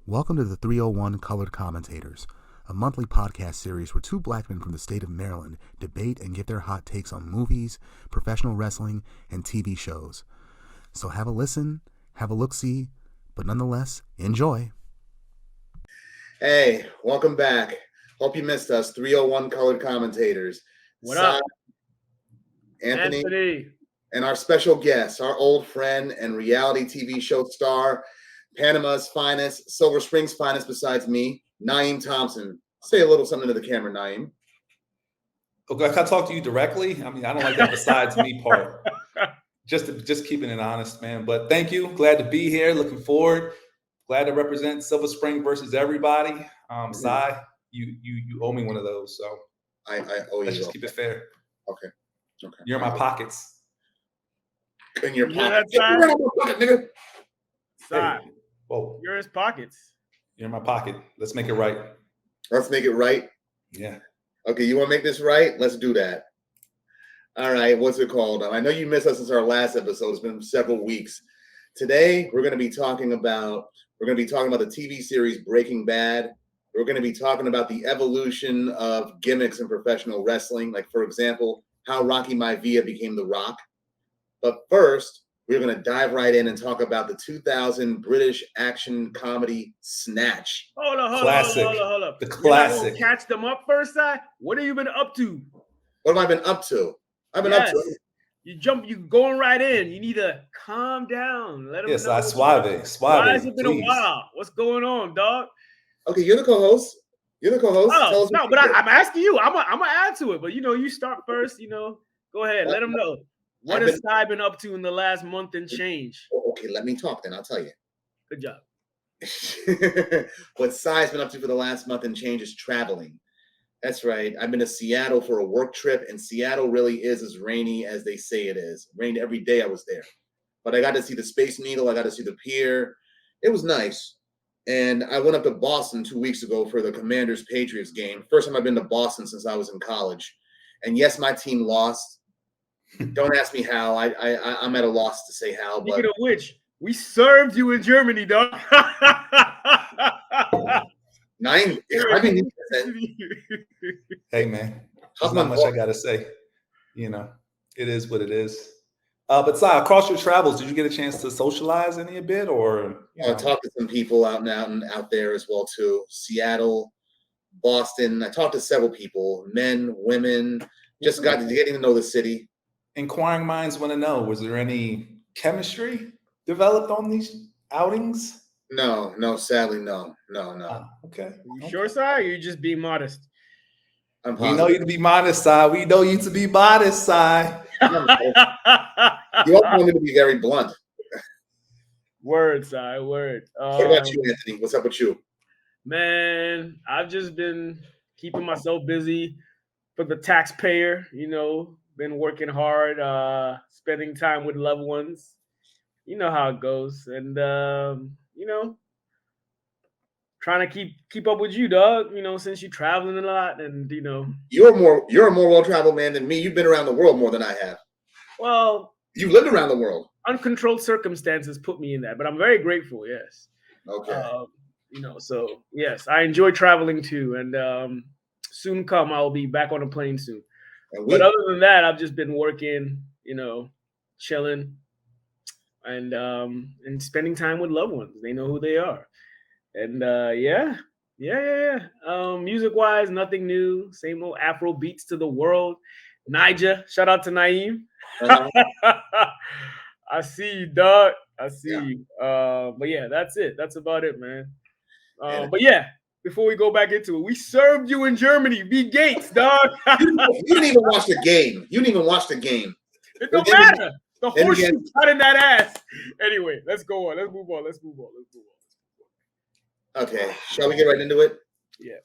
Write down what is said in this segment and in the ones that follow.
Welcome to the 301 Colored Commentators, a monthly podcast series where two black men from the state of Maryland debate and give their hot takes on movies, professional wrestling, and TV shows. So have a listen, have a look-see, but nonetheless, enjoy. Hey, welcome back. Hope you missed us, 301 Colored Commentators. What up? Anthony, and our special guest, our old friend and reality TV show star, Panama's finest, Silver Spring's finest besides me, Naeem Thompson. Say a little something to the camera, Naeem. Okay, can I talk to you directly? I mean, I don't like that besides me part. Just keeping it honest, man. But thank you. Glad to be here. Looking forward. Glad to represent Silver Spring versus everybody. Sai, you owe me one of those. So I owe you. Let's just keep it fair. Okay. You're in my pockets. In your Yeah, pocket. that's right. You're in my pocket, nigga. Sai, Hey, whoa. you're his pockets. You're in my pocket. Let's make it right. Let's make it right. Yeah. Okay, you want to make this right? Let's do that. All right, what's it called? I know you missed us since our last episode. It's been several weeks. Today, we're going to be talking about the TV series Breaking Bad. We're going to be talking about the evolution of gimmicks in professional wrestling, like, for example, how Rocky Maivia became The Rock. But first, we're going to dive right in and talk about the 2000 British action comedy Snatch. Hold up. Classic. The classic. You're not gonna catch them up first, Sai? What have you been up to? What have I been up to? I've been up to. You going right in. You need to calm down. Let them Yes, know. I suave. Why has it been please. a while? What's going on, dog? Okay, you're the co-host. Tell Oh, us no, what but you did. I'm asking you. I'm gonna add to it. But you start first. Go ahead. Let them know. What has Sai been up to in the last month and change? Okay, let me talk then. I'll tell you. Good job. What Sai's been up to for the last month and change is traveling. That's right. I've been to Seattle for a work trip, and Seattle really is as rainy as they say it is. It rained every day I was there. But I got to see the Space Needle. I got to see the pier. It was nice. And I went up to Boston 2 weeks ago for the Commanders-Patriots game. First time I've been to Boston since I was in college. And yes, my team lost. Don't ask me how. I'm at a loss to say how. Speaking of which, we served you in Germany, dog. Hey, man. There's not much I got to say. It is what it is. But Sai, across your travels, did you get a chance to socialize any a bit, or I talked to some people out there as well too. Seattle, Boston. I talked to several people, men, women. Just got to getting to know the city. Inquiring minds want to know: was there any chemistry developed on these outings? No, sadly, no. Okay. You sure, Sai? Or you just being modest? I'm We know you to be modest, Sai. We know you to be modest, Sai. You also want me to be very blunt. Word, Sai, word. What about you, Anthony? What's up with you? Man, I've just been keeping myself busy for the taxpayer, been working hard, spending time with loved ones. You know how it goes. And, trying to keep up with you, dog, since you're traveling a lot and, You're a more well-traveled man than me. You've been around the world more than I have. Well, you lived around the world. Uncontrolled circumstances put me in that, but I'm very grateful. Yes. Okay. So yes, I enjoy traveling too, and soon come I'll be back on a plane soon. But other than that, I've just been working, chilling, and spending time with loved ones. They know who they are, and yeah. Music wise, nothing new. Same old Afro beats to the world. Niger, shout out to Naeem. I see you, dog. I see you. But yeah, that's it. That's about it, man. But yeah, before we go back into it, we served you in Germany. B. Gates, dog. You didn't even watch the game. It don't matter. The horseshoe cut in that ass. Anyway, let's go on. Let's move on. Okay. Shall we get right into it? Yeah.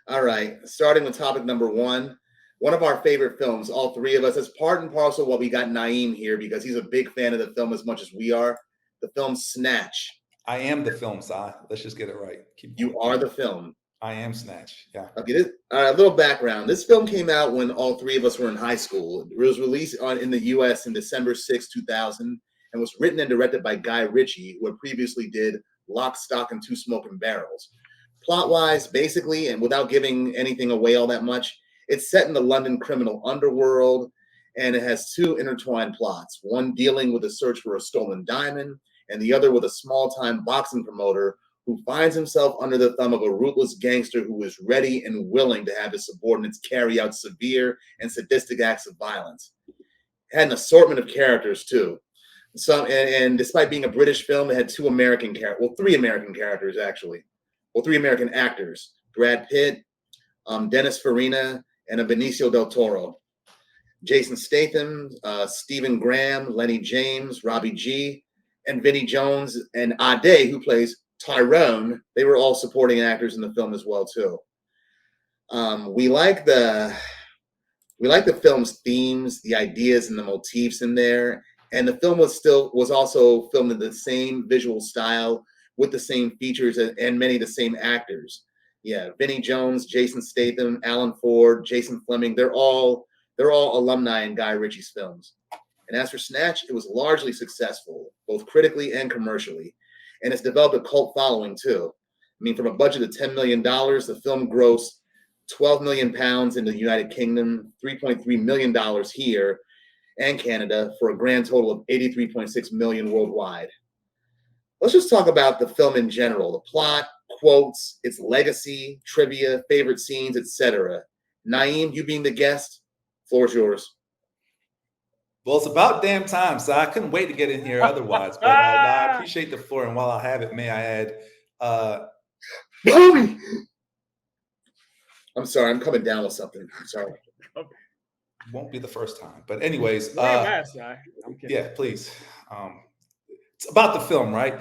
All right. Starting with topic number one. One of our favorite films, all three of us. It's part and parcel why we got Naeem here, because he's a big fan of the film as much as we are. The film Snatch. I am the film, Sai. Let's just get it right. You are the film. I am Snatch. Yeah. Okay. A little background. This film came out when all three of us were in high school. It was released in the U.S. in December 6, 2000, and was written and directed by Ritchie, who had previously did Lock, Stock, and Two Smoking Barrels. Plot-wise, basically, and without giving anything away all that much, it's set in the London criminal underworld, and it has two intertwined plots, one dealing with a search for a stolen diamond, and the other with a small-time boxing promoter who finds himself under the thumb of a ruthless gangster who is ready and willing to have his subordinates carry out severe and sadistic acts of violence. It had an assortment of characters, too. And despite being a British film, it had three American characters, actually. Well, three American actors, Brad Pitt, Dennis Farina, and a Benicio del Toro. Jason Statham, Stephen Graham, Lenny James, Robbie G, and Vinnie Jones, and Ade, who plays Tyrone. They were all supporting actors in the film as well, too. We like the film's themes, the ideas, and the motifs in there. And the film was also filmed in the same visual style with the same features and many of the same actors. Yeah, Vinnie Jones, Jason Statham, Alan Ford, Jason Fleming, they're all alumni in Guy Ritchie's films. And as for Snatch, it was largely successful, both critically and commercially. And it's developed a cult following, too. I mean, from a budget of $10 million, the film grossed £12 million in the United Kingdom, $3.3 million here and Canada, for a grand total of $83.6 million worldwide. Let's just talk about the film in general, the plot, quotes, its legacy, trivia, favorite scenes, etc. Naeem, you being the guest, floor is yours. Well, it's about damn time, so I couldn't wait to get in here otherwise. But I appreciate the floor, and while I have it, may I add, Homie! I'm sorry, I'm coming down with something. I'm sorry. Won't be the first time. But anyways, yeah, please. It's about the film, right?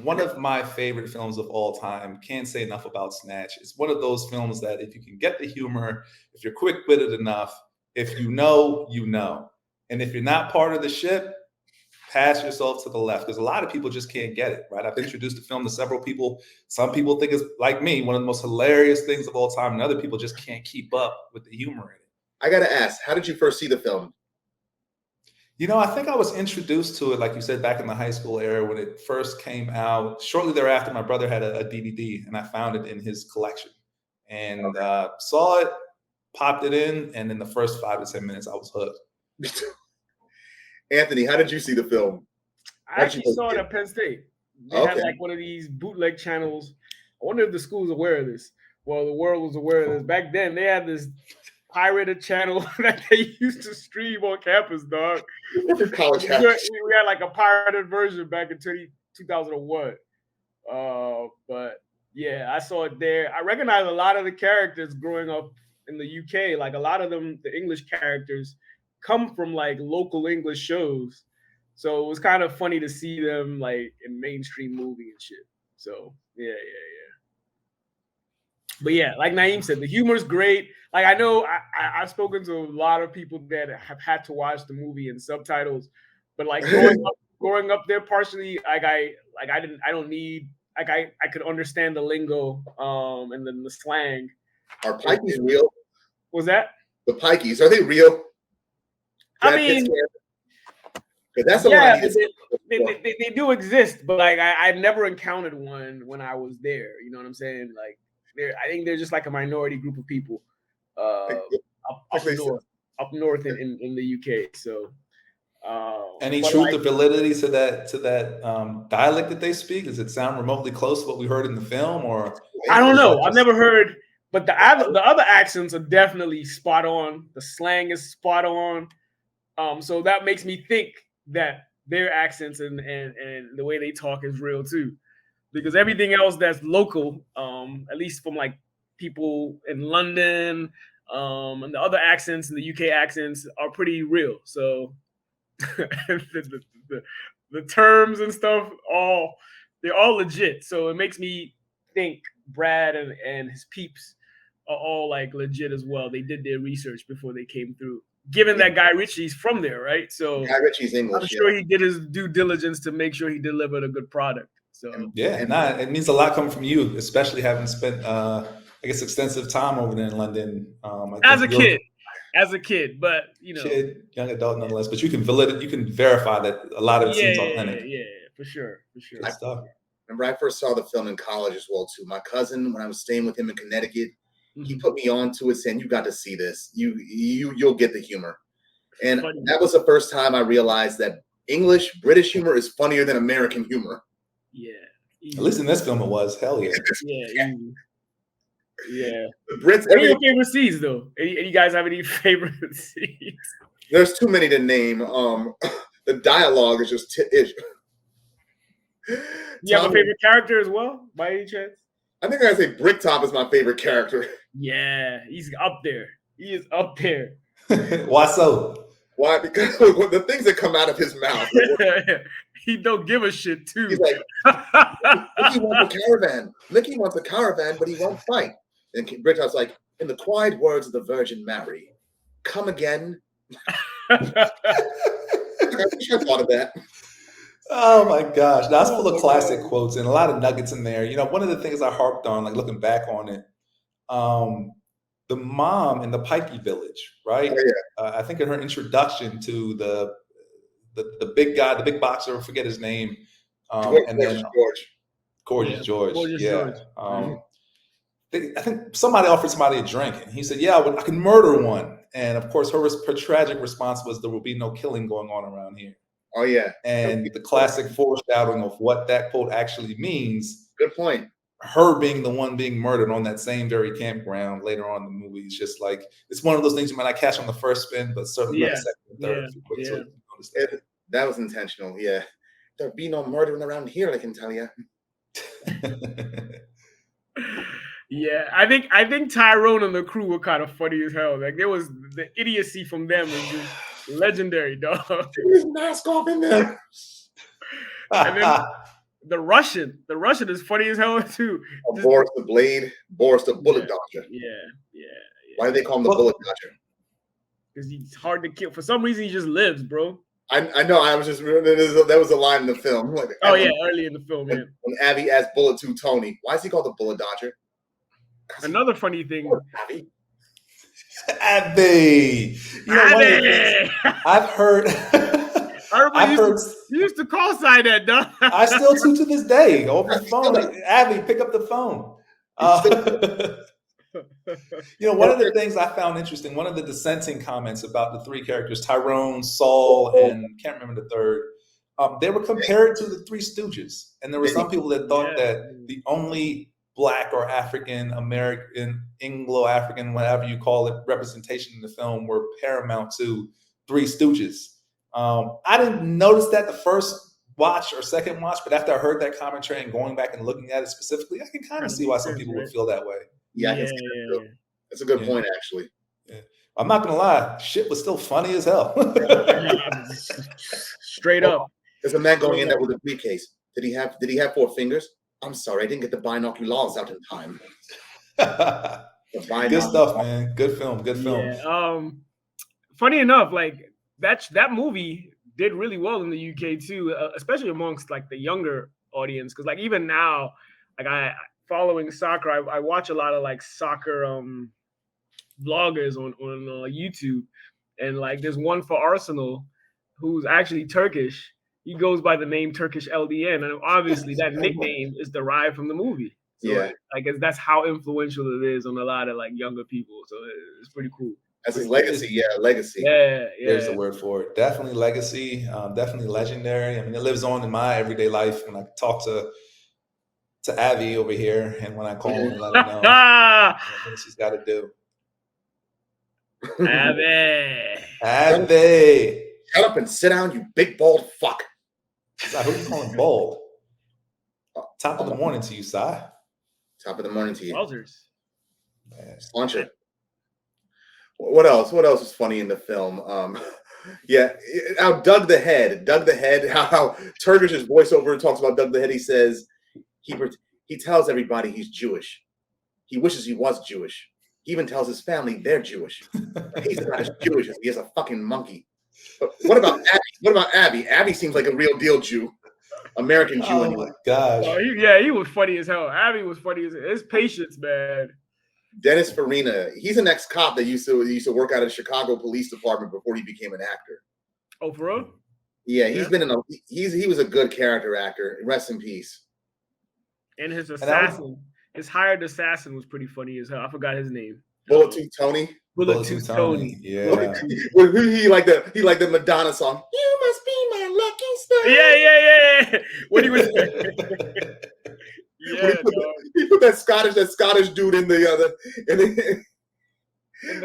One of my favorite films of all time. Can't say enough about Snatch. It's one of those films that if you can get the humor, if you're quick-witted enough, if you know, you know. And if you're not part of the ship, pass yourself to the left, because a lot of people just can't get it, right? I've introduced the film to several people. Some people think it's, like me, one of the most hilarious things of all time, and other people just can't keep up with the humor in it. I got to ask, how did you first see the film? You know, I think I was introduced to it, like you said, back in the high school era when it first came out. Shortly thereafter, my brother had a DVD, and I found it in his collection. And saw it, popped it in, and in the first 5 to 10 minutes, I was hooked. Anthony, how did you see the film? I actually saw it at Penn State. They had like one of these bootleg channels. I wonder if the school's aware of this. Well, the world was aware of this. Back then, they had this pirated channel that they used to stream on campus, dog. College we had like a pirated version back in 2001. But yeah, I saw it there. I recognize a lot of the characters growing up in the UK. Like a lot of them, the English characters, come from like local English shows. So it was kind of funny to see them like in mainstream movie and shit. So yeah. But yeah, like Naeem said, the humor's great. Like I know I've spoken to a lot of people that have had to watch the movie in subtitles, but like growing up there, partially I could understand the lingo and then the slang. Are pikeys real? Was that? The pikeys, are they real? I mean, that's a lot. They do exist, but like I've never encountered one when I was there. You know what I'm saying? Like I think they're just like a minority group of people up north in the UK. So any truth or validity to that dialect that they speak? Does it sound remotely close to what we heard in the film? Or I don't know. I've never heard, but the other accents are definitely spot on. The slang is spot on. So that makes me think that their accents and the way they talk is real too, because everything else that's local, at least from like people in London, and the other accents and the UK accents are pretty real. So the terms and stuff, they're all legit. So it makes me think Brad and his peeps are all like legit as well. They did their research before they came through. Given that Guy Ritchie's from there, right? So Guy Ritchie's English. I'm sure he did his due diligence to make sure he delivered a good product. So it means a lot coming from you, especially having spent I guess extensive time over there in London. As a kid, but you know, young adult nonetheless. But you can verify that a lot of it seems authentic. Yeah, for sure. Good stuff. Remember, I first saw the film in college as well too. My cousin, when I was staying with him in Connecticut, he put me onto it, saying, "You got to see this. You'll get the humor." And that was the first time I realized that British humor is funnier than American humor. Yeah. At least in this film, it was. Hell yeah. Yeah. The Brits. What are your favorite scenes, though? Any guys have any favorite scenes? There's too many to name. The dialogue is just. You have a favorite character as well, by any chance? I think I gotta say Bricktop is my favorite character. Yeah, he's up there. He is up there. Why so? Why? Because the things that come out of his mouth. He don't give a shit, too. He's like, Mickey wants a caravan. Mickey wants a caravan, but he won't fight. And Bricktop's like, in the quiet words of the Virgin Mary, come again. I wish I thought of that. Oh my gosh, that's full of classic quotes and a lot of nuggets in there. You know, one of the things I harped on, like looking back on it, the mom in the Pikey Village, right? Oh, yeah. I think in her introduction to the big guy, the big boxer, I forget his name, Gorgeous George. I think somebody offered somebody a drink, and he said, "Yeah, I can murder one." And of course, her tragic response was, "There will be no killing going on around here." Oh yeah, and the classic foreshadowing of what that quote actually means. Good point. Her being the one being murdered on that same very campground later on in the movie is just like, it's one of those things you might not catch on the first spin, but certainly on the second and third. That was intentional. Yeah, there'll be no murdering around here, I can tell you. Yeah, I think Tyrone and the crew were kind of funny as hell. Like, there was the idiocy from them was just legendary, dog. Take his mask off in there. And then the Russian is funny as hell too. Boris the Blade, Boris the Bullet Dodger. Yeah. Why do they call him the Bullet Dodger? Because he's hard to kill. For some reason, he just lives, bro. I know. I was just that was a line in the film. Like, early in the film, when Abby asked Bullet to Tony, "Why is he called the Bullet Dodger?" Another funny thing. Abby. You know, I've heard. You used to call sign that, dog. I still to this day over the phone. Like, Abby, pick up the phone. You know, one of the things I found interesting, one of the dissenting comments about the three characters, Tyrone, Saul, and can't remember the third, they were compared to the Three Stooges. And there were some people that thought that the only Black or African American, Anglo-African, whatever you call it, representation in the film were paramount to Three Stooges. I didn't notice that the first watch or second watch, but after I heard that commentary and going back and looking at it specifically, I can kind of see why some people would feel that way. Yeah, that's a good point, actually. Yeah. I'm not gonna lie, shit was still funny as hell. Straight up. There's a man going in there with a briefcase. Did he have 4 fingers? I'm sorry, I didn't get the binoculars out in time. Good stuff, man. Good film. Yeah. Funny enough, like that movie did really well in the UK too, especially amongst like the younger audience. Because like even now, like following soccer, I watch a lot of like soccer vloggers on YouTube, and like there's one for Arsenal who's actually Turkish. He goes by the name Turkish LDN, and obviously that nickname is derived from the movie. So I guess that's how influential it is on a lot of like younger people. So it's pretty cool. That's his legacy. Yeah, legacy. Yeah. There's the word for it. Definitely legacy. Definitely legendary. I mean, it lives on in my everyday life when I talk to Abby over here, and when I call her and let her know what she's got to do. Abby. Shut up and sit down, you big bald fuck. Who are you calling bald? Top of the morning to you, Si. Top of the morning to you. Wowzers. Launcher. What else? What else was funny in the film? How Doug the Head, how Turkish's voiceover talks about Doug the Head. He says he tells everybody he's Jewish. He wishes he was Jewish. He even tells his family they're Jewish. He's not as Jewish as he is a fucking monkey. But what about Abby? What about Abby? Abby seems like a real deal Jew. American Jew. Oh my gosh. He was funny as hell. Abby was funny as hell. His patience, man. Dennis Farina. He's an ex-cop that used to work out of the Chicago Police Department before he became an actor. Oh, for real? Yeah, he was a good character actor. Rest in peace. And his assassin, his hired assassin was pretty funny as hell. I forgot his name. Bullet Tooth Tony. Bullet Tooth Tony. Yeah. he like the Madonna song. You must be my lucky star. Yeah. When he was he put that Scottish dude in the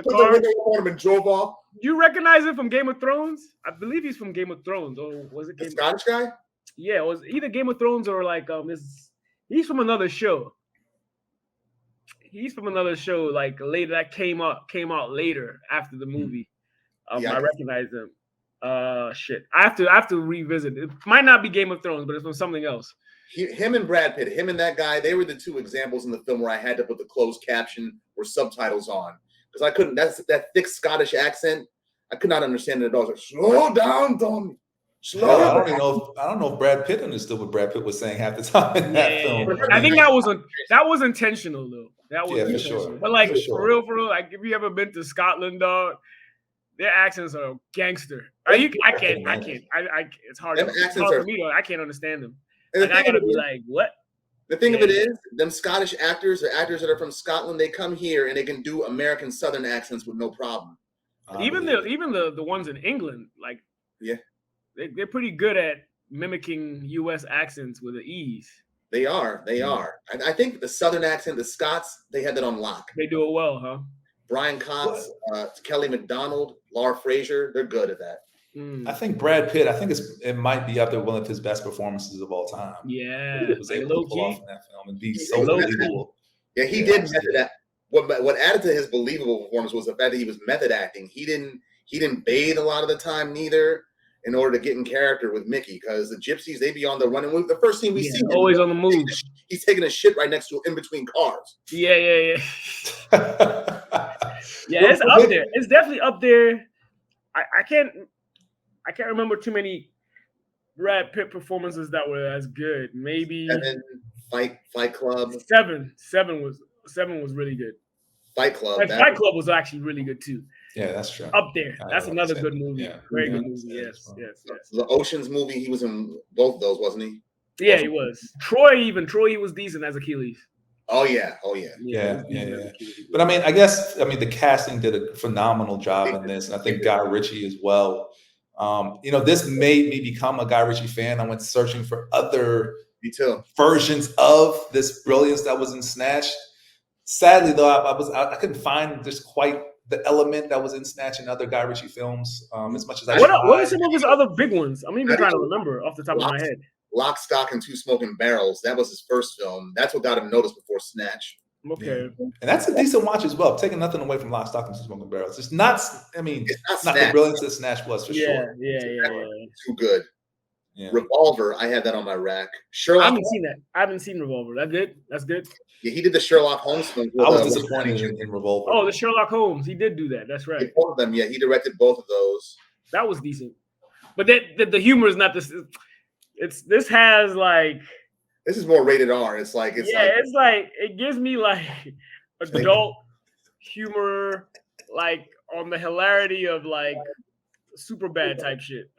car and drove off. You recognize him from Game of Thrones? I believe he's from Game of Thrones. Or was it the Scottish guy? Yeah, it was either Game of Thrones or like he's from another show. He's from another show like later that came out later after the movie. I recognize him. Shit. I have to revisit. It might not be Game of Thrones, but it's from something else. Him and Brad Pitt, him and that guy, they were the two examples in the film where I had to put the closed caption or subtitles on because I couldn't. That's that thick Scottish accent. I could not understand it at all. Like, slow down, Tommy. I don't know if Brad Pitt understood what Brad Pitt was saying half the time in that film. I think that was intentional though. That was intentional. For sure. But like for real, like if you ever been to Scotland, dog, their accents are gangster. I can't. It's hard. It's hard for me though. I can't understand them. Like, I gotta be like, what? The thing of it is, them Scottish actors or actors that are from Scotland, they come here and they can do American Southern accents with no problem. Even the ones in England, like they're pretty good at mimicking U.S. accents with ease. They are. I think the Southern accent, the Scots, they had that on lock. They do it well, huh? Brian Cox, Kelly MacDonald, Laura Fraser, they're good at that. I think Brad Pitt, it might be up there one of his best performances of all time. Yeah. He was able to pull off in that film and be so believable. Yeah, he did method act. What added to his believable performance was the fact that he was method acting. He didn't bathe a lot of the time neither in order to get in character with Mickey because the gypsies, they be on the run. And the first scene we see him, always on the move. He's taking a shit right next to in between cars. Yeah. Yeah, it's up there. It's definitely up there. I can't remember too many Brad Pitt performances that were as good. Maybe Fight Club. Seven was really good. Fight Club. Fight Club was actually really good too. Yeah, that's true. Up there. That's another good movie. Yeah. Very good movie. Yes. The Ocean's movie, he was in both of those, wasn't he? Yeah, he was. Troy, he was decent as Achilles. Oh yeah. Yeah. But the casting did a phenomenal job in this, and I think Guy Ritchie as well. This made me become a Guy Ritchie fan. I went searching for other versions of this brilliance that was in Snatch. Sadly, though, I couldn't find just quite the element that was in Snatch and other Guy Ritchie films. As much as I what are some of his other big ones? I'm even trying to remember off the top of my head. Lock, Stock, and Two Smoking Barrels. That was his first film. That's what got him noticed before Snatch. Okay. Yeah. And that's a decent watch as well. Taking nothing away from Lock, Stock, and Two Smoking Barrels. It's not the brilliance that Snatch was for sure. Yeah. Too good. Yeah. Revolver, I had that on my rack. Sherlock. I haven't seen that. I haven't seen Revolver. That's good. Yeah, he did the Sherlock Holmes film. I was disappointed in Revolver. Oh, the Sherlock Holmes. He did do that. That's right. Both of them. Yeah, he directed both of those. That was decent. But the humor is not this. This has like. This is more rated R. It's like it gives me like adult humor, like on the hilarity of like Superbad type shit.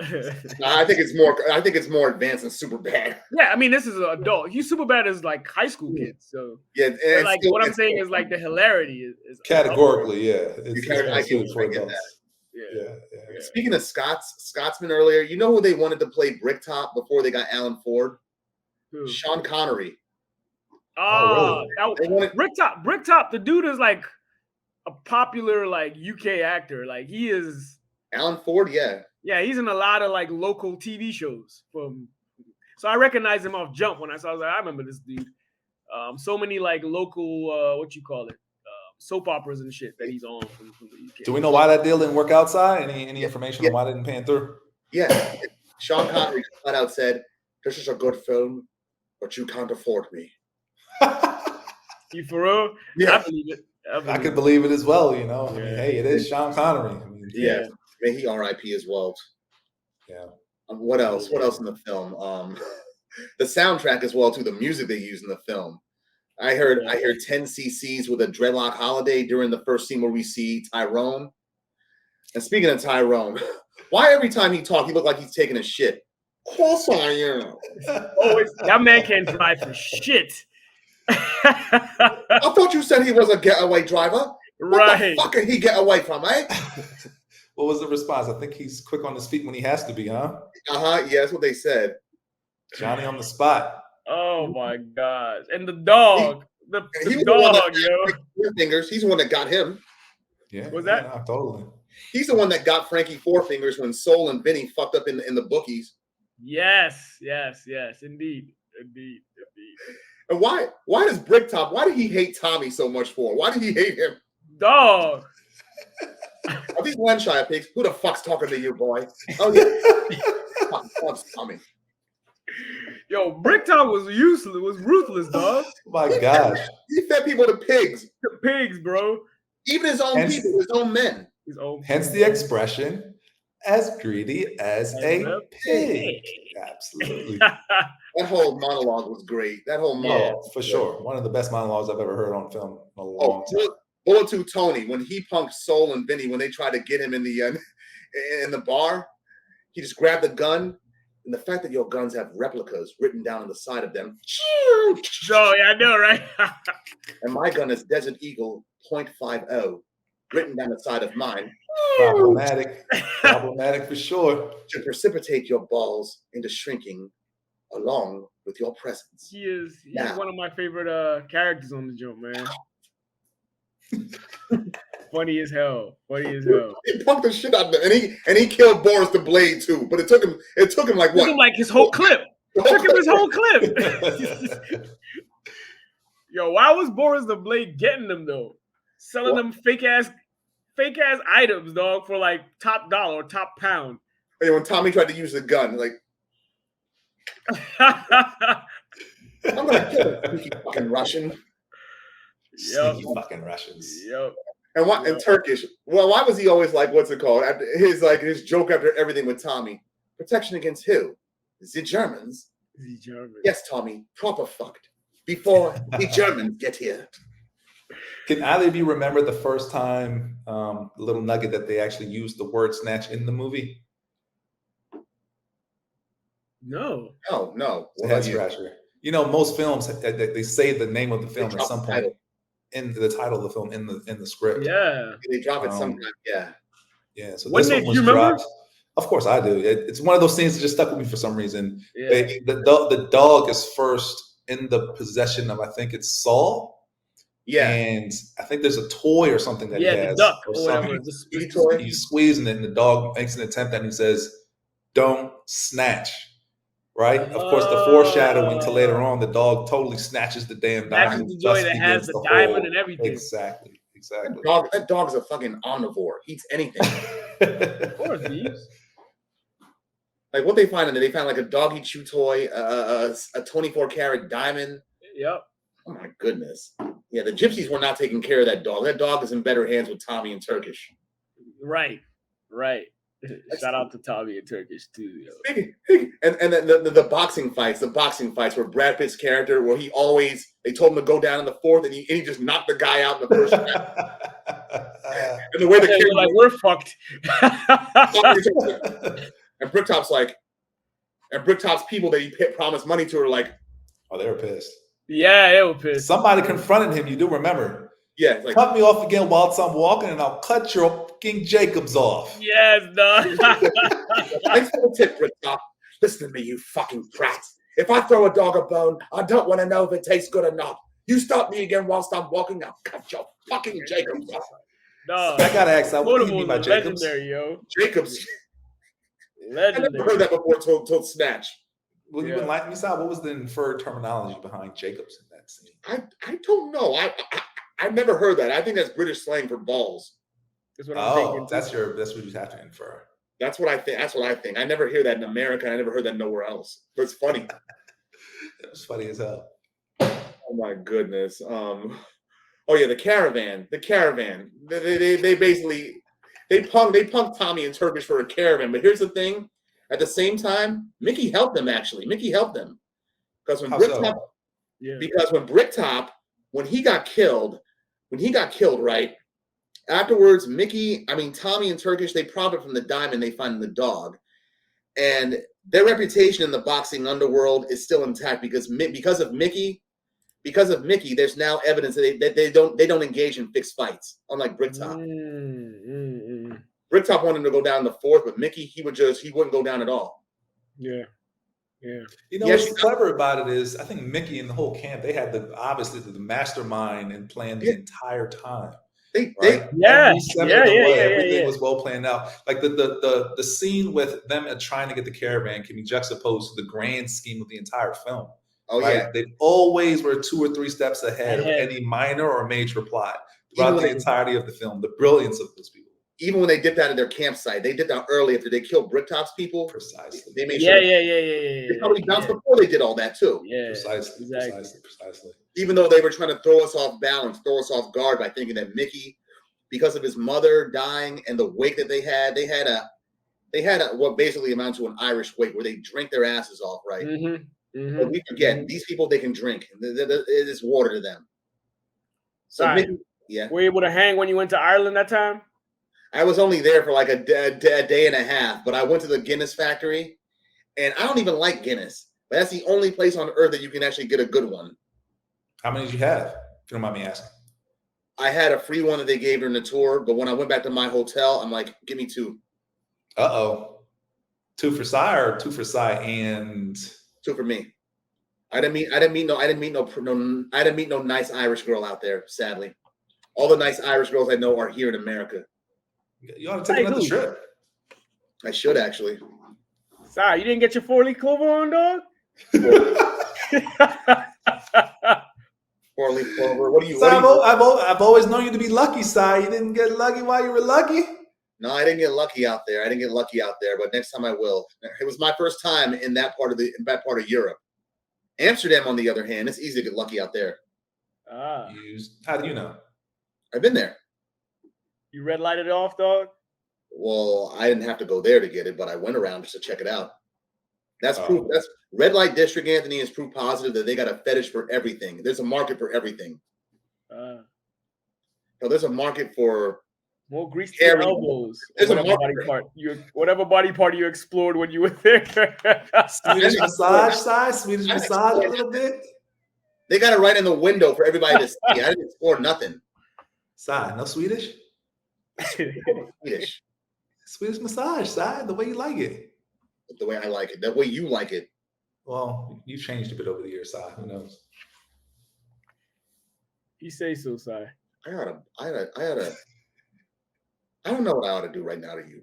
I think it's more advanced than Superbad. Yeah, I mean this is an adult. Superbad is like high school kids. So yeah, like what I'm saying is like the hilarity is categorically, yeah. I get that. Yeah. Speaking of Scotsman earlier, you know who they wanted to play Bricktop before they got Alan Ford? Who? Sean Connery. Really? Bricktop. The dude is like a popular like UK actor. Like he is. Alan Ford, yeah. Yeah, he's in a lot of like local TV shows. So I recognized him off Jump when I saw. I was like, I remember this dude. So many like local soap operas and shit that he's on from the UK. Do we know why that deal didn't work outside? Any information on why it didn't pan through? Yeah, Sean Connery flat out said, "This is a good film, but you can't afford me." You for real? Yeah, I believe it. I could believe it as well. I mean, hey, it is Sean Connery. I mean, yeah. May he R.I.P. as well. Yeah. What else? What else in the film? The soundtrack as well too. The music they use in the film. I heard 10 cc's with a dreadlock holiday during the first scene where we see Tyrone. And speaking of Tyrone, why every time he talks, he look like he's taking a shit? Of course I am. That man can't drive for shit. I thought you said he was a getaway driver. What the fuck can he get away from, eh? What was the response? I think he's quick on his feet when he has to be, huh? Yeah, that's what they said. Johnny on the spot. Oh my gosh. And the dog. The dog, yo. Fingers. He's the one that got him. Yeah. Was that? No, totally. He's the one that got Frankie Four Fingers when Soul and Vinny fucked up in the bookies. Yes. Indeed. And why does Bricktop, why did he hate Tommy so much for? Why did he hate him? Dog. Are these Lancashire pigs? Who the fuck's talking to you, boy? Oh, yeah. Fuck's Tommy. Yo, Bricktop was useless, was ruthless, dog. My gosh. He fed people to pigs. The pigs, bro. Even his own people, his own men. Hence the expression, as greedy as a pig. Absolutely. That whole monologue was great. That whole monologue. Oh, for sure. One of the best monologues I've ever heard on film in a long time. Bullet to Tony, when he punked Soul and Vinny, when they tried to get him in the bar, he just grabbed the gun. And the fact that your guns have replicas written down on the side of them. Oh, yeah, I know, right? And my gun is Desert Eagle .50 written down the side of mine. Problematic. Problematic for sure. To precipitate your balls into shrinking along with your presence. He's one of my favorite characters on the joke, man. Funny as hell. He punked the shit out of him, and he killed Boris the Blade too. But it took him like what? Took him like his whole clip. Yo, why was Boris the Blade getting them though? Selling them fake ass items, dog, for like top dollar or top pound. Hey, when Tommy tried to use the gun, like I'm gonna kill him, you fucking Russian. Yep. Fucking Russians. Yep. And what in Turkish? Well, why was he always like, what's it called? After his joke after everything with Tommy. Protection against who? The Germans. Yes, Tommy. Proper fucked. Before the Germans get here. Can either of you remember the first time, the little nugget that they actually used the word snatch in the movie? No. Head scratcher. You know, most films they say the name of the film at some point in the title of the film in the script. Yeah, they drop it sometimes. Yeah. So this one was dropped. Of course, I do. It's one of those things that just stuck with me for some reason. Yeah. The dog is first in the possession of, I think it's Saul. Yeah, and I think there's a toy or something that he has. The duck or whatever. Toy. He's squeezing it, and the dog makes an attempt, and he says, "Don't snatch." Right? Of course, the foreshadowing to later on, the dog totally snatches the damn diamond. The joy that has the diamond and everything. Exactly. That dog is a fucking omnivore. Eats anything. Of course, he is. Like what they find in there, they found like a doggy chew toy, a 24-karat diamond. Yep. Oh my goodness. Yeah, the gypsies were not taking care of that dog. That dog is in better hands with Tommy and Turkish. Right. Shout out to Tommy and Turkish too. Yo. And then the boxing fights where Brad Pitt's character, where they told him to go down in the fourth, and he just knocked the guy out in the first round. And the way the camera, like, we're fucked. And Bricktop's people that he promised money to are like, oh, they were pissed. Yeah, they were pissed. Somebody confronted him. You do remember? Yeah, like, cut me off again whilst I'm walking, and I'll cut your fucking Jacobs off. Yes, dog. Thanks for the tip, Bricktop. Listen to me, you fucking brats. If I throw a dog a bone, I don't want to know if it tastes good or not. You stop me again whilst I'm walking, I'll cut your fucking Jacobs off. No, I gotta ask, what do you mean by Jacobs? Legendary, yo. Jacobs. Legendary. I never heard that before till Snatch. Well, you enlighten me, Sal. What was the inferred terminology behind Jacobs in that scene? I don't know. I've never heard that. I think that's British slang for balls. That's what I'm thinking. That's what you have to infer. That's what I think. I never hear that in America. I never heard that nowhere else. But it's funny. It was funny as hell. Oh my goodness. Oh yeah, the caravan. They basically punked Tommy and Turkish for a caravan. But here's the thing. At the same time, Mickey helped them. Because when Bricktop, when he got killed, right? Afterwards, Tommy and Turkish, they profit from the diamond they find in the dog. And their reputation in the boxing underworld is still intact because of Mickey. because of Mickey, there's now evidence that they don't engage in fixed fights, unlike Bricktop. Bricktop wanted him to go down the fourth, but Mickey, he wouldn't go down at all. Yeah. Yeah. You know what's clever about it is I think Mickey and the whole camp, they had obviously the mastermind and plan the entire time. Everything was well planned out. Like the scene with them trying to get the caravan can be juxtaposed to the grand scheme of the entire film. Oh yeah, they always were 2 or 3 steps ahead of any minor or major plot throughout the entirety of the film. The brilliance of those people. Even when they dipped out of their campsite, they dipped out early after they killed Bricktop's people. Precisely. They made sure. They probably bounced before they did all that too. Yeah. Precisely. Even though they were trying to throw us off balance, throw us off guard by thinking that Mickey, because of his mother dying and the wake that they had a what basically amounts to an Irish wake where they drink their asses off, right? But we forget these people, they can drink. It is water to them. So Mickey, were you able to hang when you went to Ireland that time? I was only there for like a day and a half, but I went to the Guinness factory, and I don't even like Guinness, but that's the only place on earth that you can actually get a good one. How many did you have? If you don't mind me asking. I had a free one that they gave during the tour, but when I went back to my hotel, I'm like, give me 2. 2 for Cy or 2 for Cy and 2 for me. I didn't meet no nice Irish girl out there, sadly. All the nice Irish girls I know are here in America. You ought to take another trip. I should actually. Sorry, you didn't get your 4-leaf clover on, dog? 4-leaf clover. What do you? I've always known you to be lucky, Si. You didn't get lucky while you were lucky. No, I didn't get lucky out there. But next time I will. It was my first time in that part of Europe. Amsterdam, on the other hand, it's easy to get lucky out there. How do you know? I've been there. You red lighted it off, dog? Well, I didn't have to go there to get it, but I went around just to check it out. That's proof. That's Red Light District, Anthony, is proof positive that they got a fetish for everything. There's a market for everything. So there's a market for more grease to your elbows. There's whatever body part you explored when you were there. Swedish massage side, Swedish massage a little bit. They got it right in the window for everybody to see. I didn't explore nothing. Side, no Swedish? Swedish massage, side, the way you like it. The way I like it. The way you like it. Well, you've changed a bit over the years, side. Who knows? You say so, Si. I don't know what I ought to do right now to you.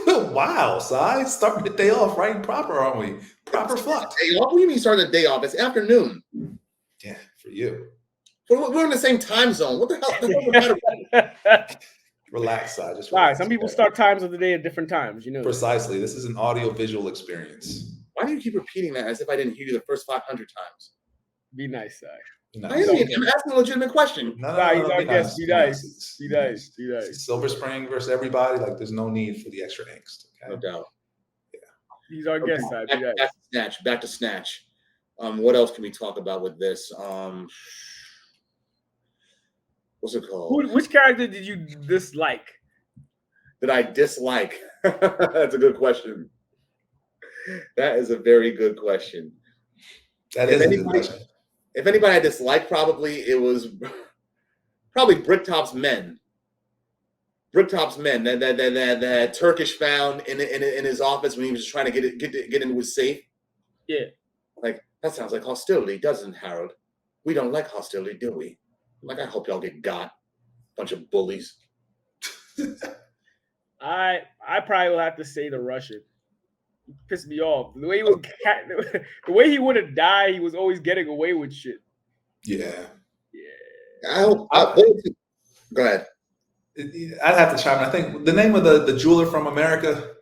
Wow, Si. Starting the day off right and proper, aren't we? Proper fuck. Day off? What do you mean starting the day off? It's afternoon. Yeah, for you. We're in the same time zone. What the hell? Relax, Si. Just relax. Some people start times of the day at different times, you know. Precisely. This is an audio-visual experience. Why do you keep repeating that as if I didn't hear you the first 500 times? Be nice, Si. I'm asking a legitimate question. No, he's our guest. Be nice. Be nice. Silver Spring versus everybody. Like, there's no need for the extra angst. Okay? No doubt. Yeah. He's our guest, Si. Back to Snatch. What else can we talk about with this? What's it called? Which character did you dislike? Did I dislike? That's a good question. That is a very good question. If anybody I disliked, probably it was Bricktop's men. Bricktop's men that Turkish found in his office when he was just trying to get into his safe. Yeah. Like, that sounds like hostility, doesn't it, Harold? We don't like hostility, do we? Like, I hope y'all get got. Bunch of bullies. I probably will have to say the Russian. He pissed me off. The way he would have died, he was always getting away with shit. Yeah. Go ahead. I'd have to chime in. I think the name of the jeweler from America.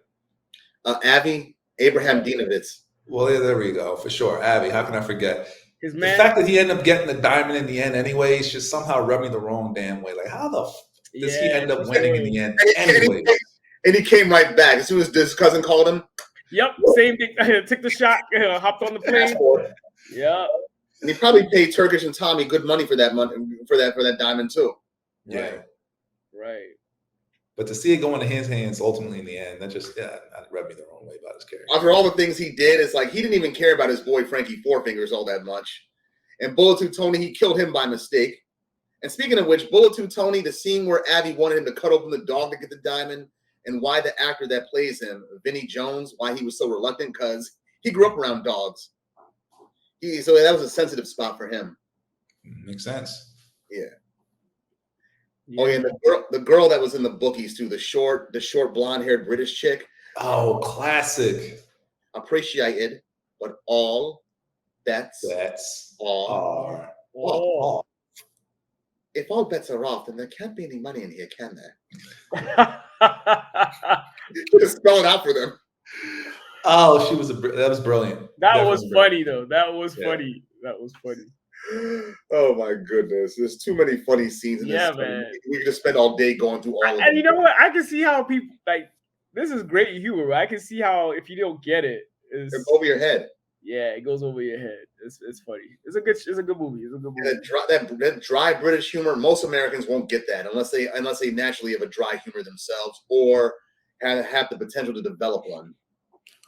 Avi Abraham Dinovitz. Well, yeah, there we go. For sure. Avi, how can I forget? His man, the fact that he ended up getting the diamond in the end anyways just somehow rubbed me the wrong damn way. Like, how the does he end up winning in the end anyway? And he came right back as soon as his cousin called him. Yep, same thing. Took the shot, hopped on the plane. Yep. And he probably paid Turkish and Tommy good money for that diamond too. Yeah. Right. But to see it go into his hands ultimately in the end, that just rubbed me the wrong way about his character. After all the things he did, it's like he didn't even care about his boy Frankie Four Fingers all that much. And Bullet Tooth Tony, he killed him by mistake. And speaking of which, Bullet Tooth Tony, the scene where Abby wanted him to cut open the dog to get the diamond, and why the actor that plays him, Vinnie Jones, why he was so reluctant, because he grew up around dogs. So that was a sensitive spot for him. Makes sense. Yeah. Oh, yeah, and the girl that was in the bookies too, the short blonde-haired British chick. Oh, classic. Appreciated, but all bets are off. If all bets are off, then there can't be any money in here, can there? Just spell it out for them. Oh, that was brilliant. That Definitely was funny though. That was funny. That was funny. Oh my goodness, there's too many funny scenes in this. Man. We could just spend all day going through all of them. And you know what? I can see how people like this is great humor. Right? I can see how if you don't get it, it's over your head. Yeah, it goes over your head. It's funny. It's a good movie. It's a good movie. That dry British humor, most Americans won't get that unless they naturally have a dry humor themselves or have the potential to develop one.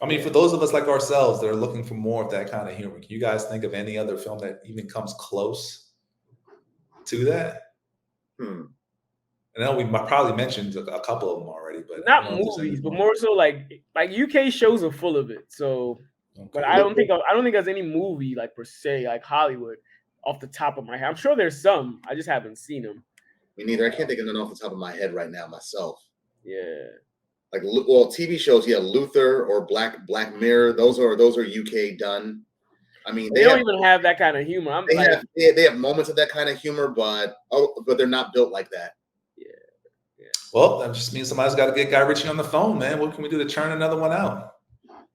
I mean, for those of us like ourselves that are looking for more of that kind of humor, can you guys think of any other film that even comes close to that? I know we probably mentioned a couple of them already, but not movies, but more so like UK shows are full of it. So, okay. But I don't think there's any movie like per se like Hollywood off the top of my head. I'm sure there's some. I just haven't seen them. Me neither. I can't think of none off the top of my head right now myself. Yeah. Like, well, TV shows, yeah, Luther or Black Mirror, those are UK done. I mean, they don't even have that kind of humor. They have moments of that kind of humor, but they're not built like that. Yeah. Well, that just means somebody's got to get Guy Ritchie on the phone, man. What can we do to churn another one out?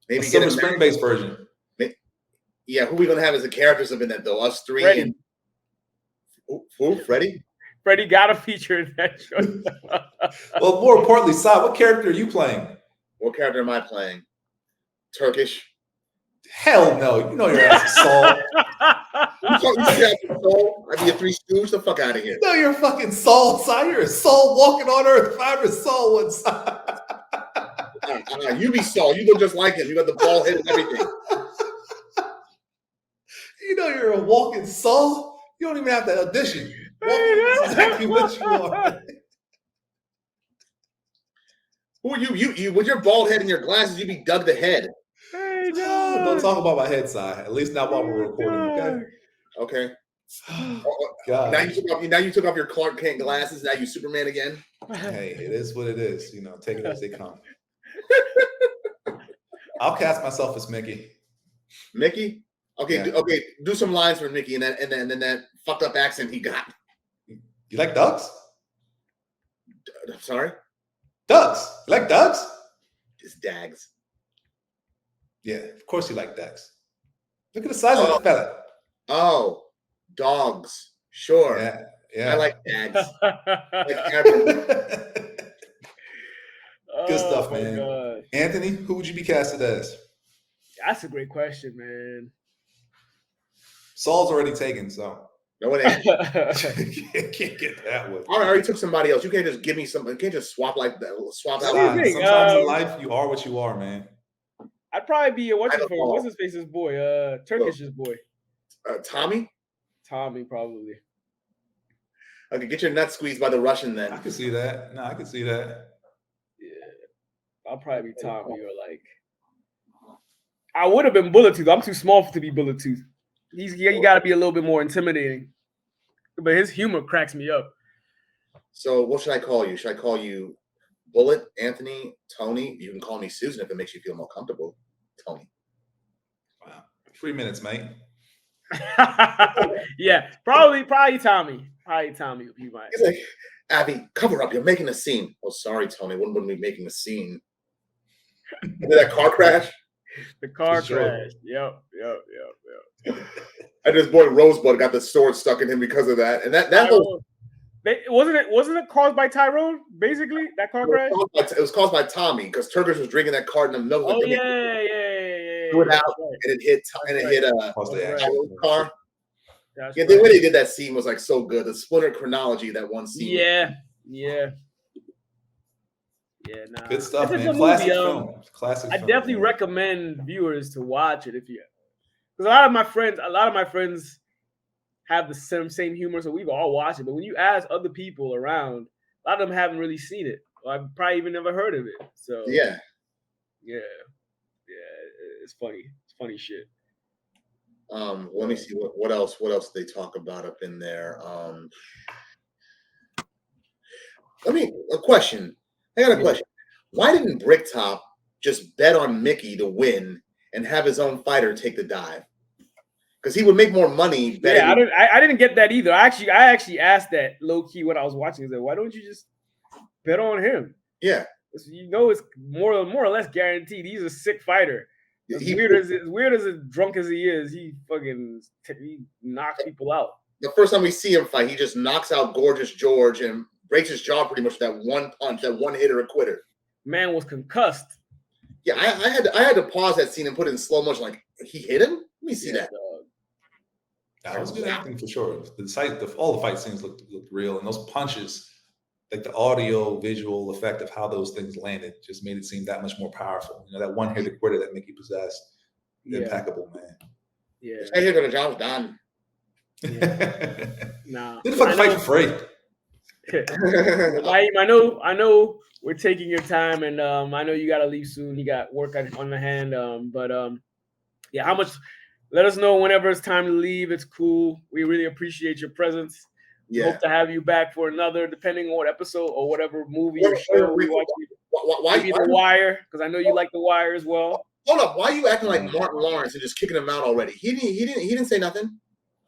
Maybe a Silver Spring-based version. Yeah, who are we gonna have as the characters up in that though? Us three Freddie. And who? Freddie? Freddie got a feature in that show. Well, more importantly, Sai, what character are you playing? What character am I playing? Turkish? Hell no. You know your ass is Saul. You say I'm Saul? I be a Three Stooges? The fuck out of here. No, you're fucking Saul, Sai. You're a Saul walking on earth. If I ever saw one, Sai. You be Saul. You look just like him. You got the bald head and everything. You know you're a walking Saul. You don't even have to audition. That's exactly what you are. Who are you with your bald head and your glasses? You be Doug the Head. Hey, don't talk about my head, Sai. At least not while we're recording. Okay. God. Now you took off your Clark Kent glasses. Now you Superman again. Hey, it is what it is. You know, take it as they come. I'll cast myself as Mickey. Mickey? Okay, yeah. Okay. Do some lines for Mickey and then that fucked up accent he got. You like ducks? Sorry? Ducks. You like ducks? It's Dags. Yeah, of course you like ducks. Look at the size of the fella. Oh, dogs. Sure. Yeah. I like Dags. Good stuff, man. God. Anthony, who would you be casted as? That's a great question, man. Saul's already taken, so. No, it ain't. Can't get that one. I already took somebody else. You can't just give me something. You can't just swap like that. Swap out. Sometimes in life, you are what you are, man. I'd probably be what's his face's boy? Turkish's boy. Tommy? Tommy, probably. Okay, get your nuts squeezed by the Russian then. I can see that. No, I can see that. Yeah. I'll probably be Tommy or like. I would have been Bullet Tooth. I'm too small to be Bullet Tooth. You got to be a little bit more intimidating. But his humor cracks me up. So what should I call you? Should I call you Bullet, Anthony, Tony? You can call me Susan if it makes you feel more comfortable. Tony. Wow. 3 minutes, mate. Yeah, probably Tommy. Probably Tommy would be mine. He's like, Abby, cover up. You're making a scene. Oh, sorry, Tony. Wouldn't be making a scene. Did that car crash? The car crash. Yep. And this boy Rosebud got the sword stuck in him because of that. And that whole wasn't it caused by Tyrone? Basically, that car crash. It was caused by Tommy because Turkish was drinking that cart in the middle of the yeah. Threw it out and it hit Tyrone's car. That's the way they did that scene was like so good. The splinter chronology of that one scene. Yeah. Nah. Good stuff, man. Classic film. Classic. I definitely recommend viewers to watch it because a lot of my friends have the same humor, so we've all watched it. But when you ask other people around, a lot of them haven't really seen it. Or I've probably even never heard of it. So Yeah. It's funny. It's funny shit. Let me see what else they talk about up in there. A question. I got a question. Why didn't Bricktop just bet on Mickey to win and have his own fighter take the dive? Because he would make more money betting. Yeah, I didn't get that either. I actually asked that low key when I was watching. I said, why don't you just bet on him? Yeah. You know, it's more or less guaranteed. He's a sick fighter. As weird as drunk as he is, he knocks people out. The first time we see him fight, he just knocks out Gorgeous George and breaks his jaw pretty much with that one punch, that one hitter a quitter. Man was concussed. Yeah, I had to pause that scene and put it in slow motion. Like, he hit him? Let me see that. That was good acting for sure. All the fight scenes looked real, and those punches, like the audio visual effect of how those things landed, just made it seem that much more powerful. You know, that one hitter quitter that Mickey possessed, impeccable, man. Yeah, I hear the job's done. Yeah. Nah, didn't fucking fight for free. I know we're taking your time, and I know you got to leave soon. You got work on the hand, but how much? Let us know whenever it's time to leave. It's cool. We really appreciate your presence. Yeah. Hope to have you back for another, depending on what episode or whatever movie or show we watch. Why The Wire? Because I know you like The Wire as well. Hold up, why are you acting like Martin Lawrence and just kicking him out already? He didn't say nothing.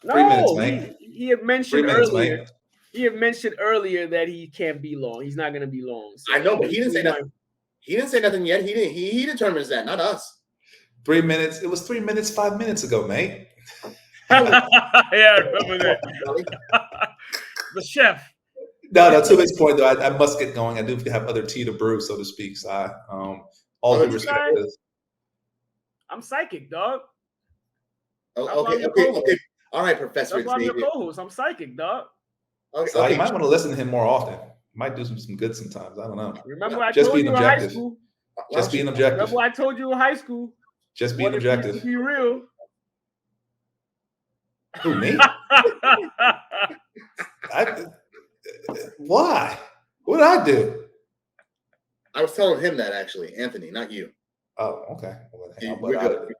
No, 3 minutes, man. He had mentioned earlier. He had mentioned earlier that he can't be long. He's not going to be long. So I know, but he didn't say nothing. He didn't say nothing yet. He determines that, not us. 3 minutes. It was 3 minutes, 5 minutes ago, mate. Yeah, I remember that. The chef. No, to this point, though, I must get going. I do have other tea to brew, so to speak. So all due respect. I'm psychic, dog. Okay. All right, Professor. That's why I'm your co-host. I'm psychic, dog. So you might want to listen to him more often. Might do some good sometimes. I don't know. Remember, I told you in high school. Just being objective. Remember, I told you in high school. Just being objective. To be real. Who, me? Why? What did I do? I was telling him that, actually, Anthony, not you. Oh, okay. Well, we're good.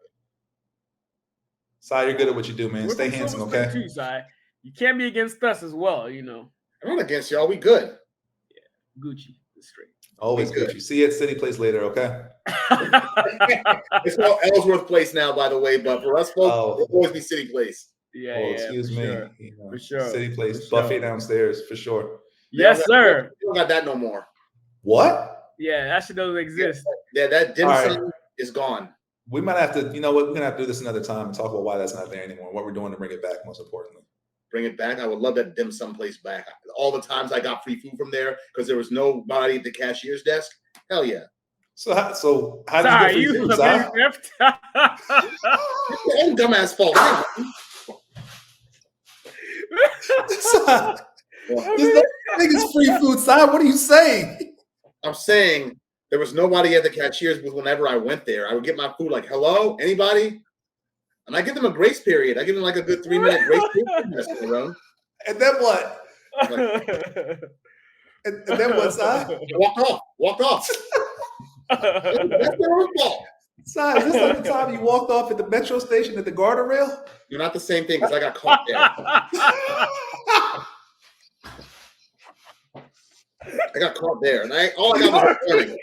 Sai, you're good at what you do, man. Stay handsome, okay? Too, Sai. You can't be against us as well, you know. I'm not against y'all. We good. Yeah, Gucci is straight. Always Gucci. See you at City Place later, okay? It's called Ellsworth Place now, by the way, but for us folks, it'll always be City Place. Yeah, excuse me. Sure. For sure. City Place, Buffet downstairs, for sure. Yes, sir. We don't got that no more. What? Yeah, that shit doesn't exist. Yeah, that dim sum is gone. We might have to, you know what, we're going to have to do this another time and talk about why that's not there anymore, what we're doing to bring it back, most importantly. Bring it back. I would love that dim sum place back. All the times I got free food from there because there was nobody at the cashier's desk. Hell yeah. So how did you get free food, Si? Your own dumbass fault. There's no niggas free food, Si. What are you saying? I'm saying there was nobody at the cashier's booth whenever I went there. I would get my food like, hello, anybody? And I give them a grace period. I give them like a good 3-minute grace period. And then what? and then what, Si? Walk off. That's their own fault. Si, is this like the time you walked off at the metro station at the guardrail? You're not the same thing because I got caught there. I got caught there, and all I got was a warning.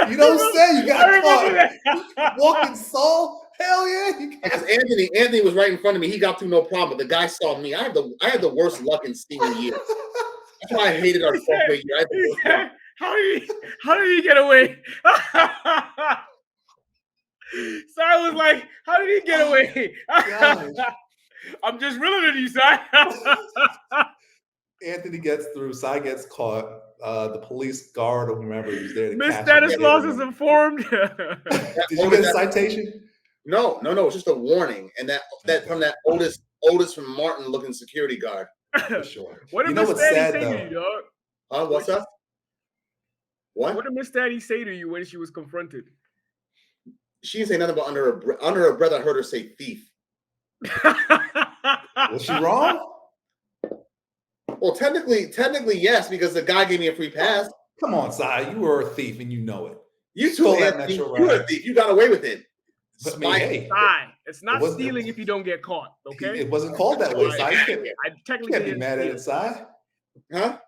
You don't say you got caught. Walking Saul? Hell yeah! Because Anthony was right in front of me. He got through no problem, but the guy saw me. I had the worst luck in senior year. That's why I hated our 4th grade year. How did he get away? So I was like, how did he get away? I'm just realer than you, Si. Anthony gets through. Si gets caught. The police guard or whoever was there. Miss Stanislaus is informed. Did you get a citation? No. It's just a warning, and that from that Otis from Martin looking security guard. For sure. What did Miss Daddy say to you, dog? What's up? What did Miss Daddy say to you when she was confronted? She didn't say nothing about under her breath. I heard her say thief. Was she wrong? Well, technically, yes, because the guy gave me a free pass. Come on, Si. You were a thief and you know it. You stole too, that Anthony. metro You were a ride. thief. You got away with it. But I mean, hey, it's not stealing if you don't get caught. Okay, it wasn't called that way, Si. I technically can't be mad at it, Si. Huh?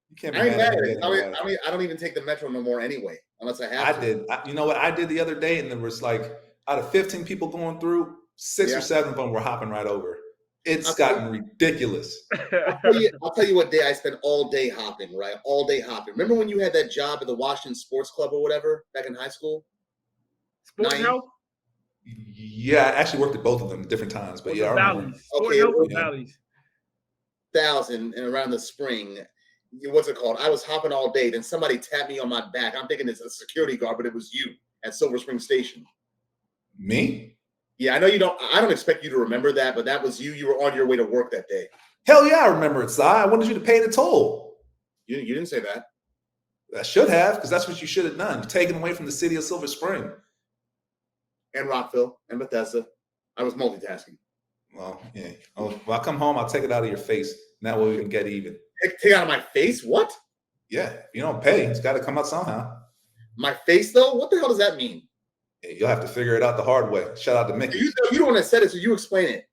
You can't be I ain't mad at it. it. I mean, I don't even take the metro no more anyway, unless I have to. I did. You know what I did the other day, and there was like out of 15 people going through, 6 or 7 of them were hopping right over. It's gotten ridiculous. I'll tell you what day I spent all day hopping, right? All day hopping. Remember when you had that job at the Washington Sports Club or whatever back in high school? Sports Health? Yeah, I actually worked at both of them at different times, but yeah, I remember. Okay, Valleys. 2000 and around the spring. What's it called? I was hopping all day. Then somebody tapped me on my back. I'm thinking it's a security guard, but it was you at Silver Spring Station. Me? Yeah, I know you don't. I don't expect you to remember that, but that was you. You were on your way to work that day. Hell yeah, I remember it, Si. I wanted you to pay the toll. You didn't say that. I should have, because that's what you should have done. You're taken away from the city of Silver Spring. And Rockville and Bethesda. I was multitasking. Well, yeah. Oh, when I come home, I'll take it out of your face. That way we can get even. Take it out of my face? What? Yeah, if you don't pay, it's got to come out somehow. My face, though? What the hell does that mean? Yeah, you'll have to figure it out the hard way. Shout out to Mickey. You don't want to say it, so you explain it.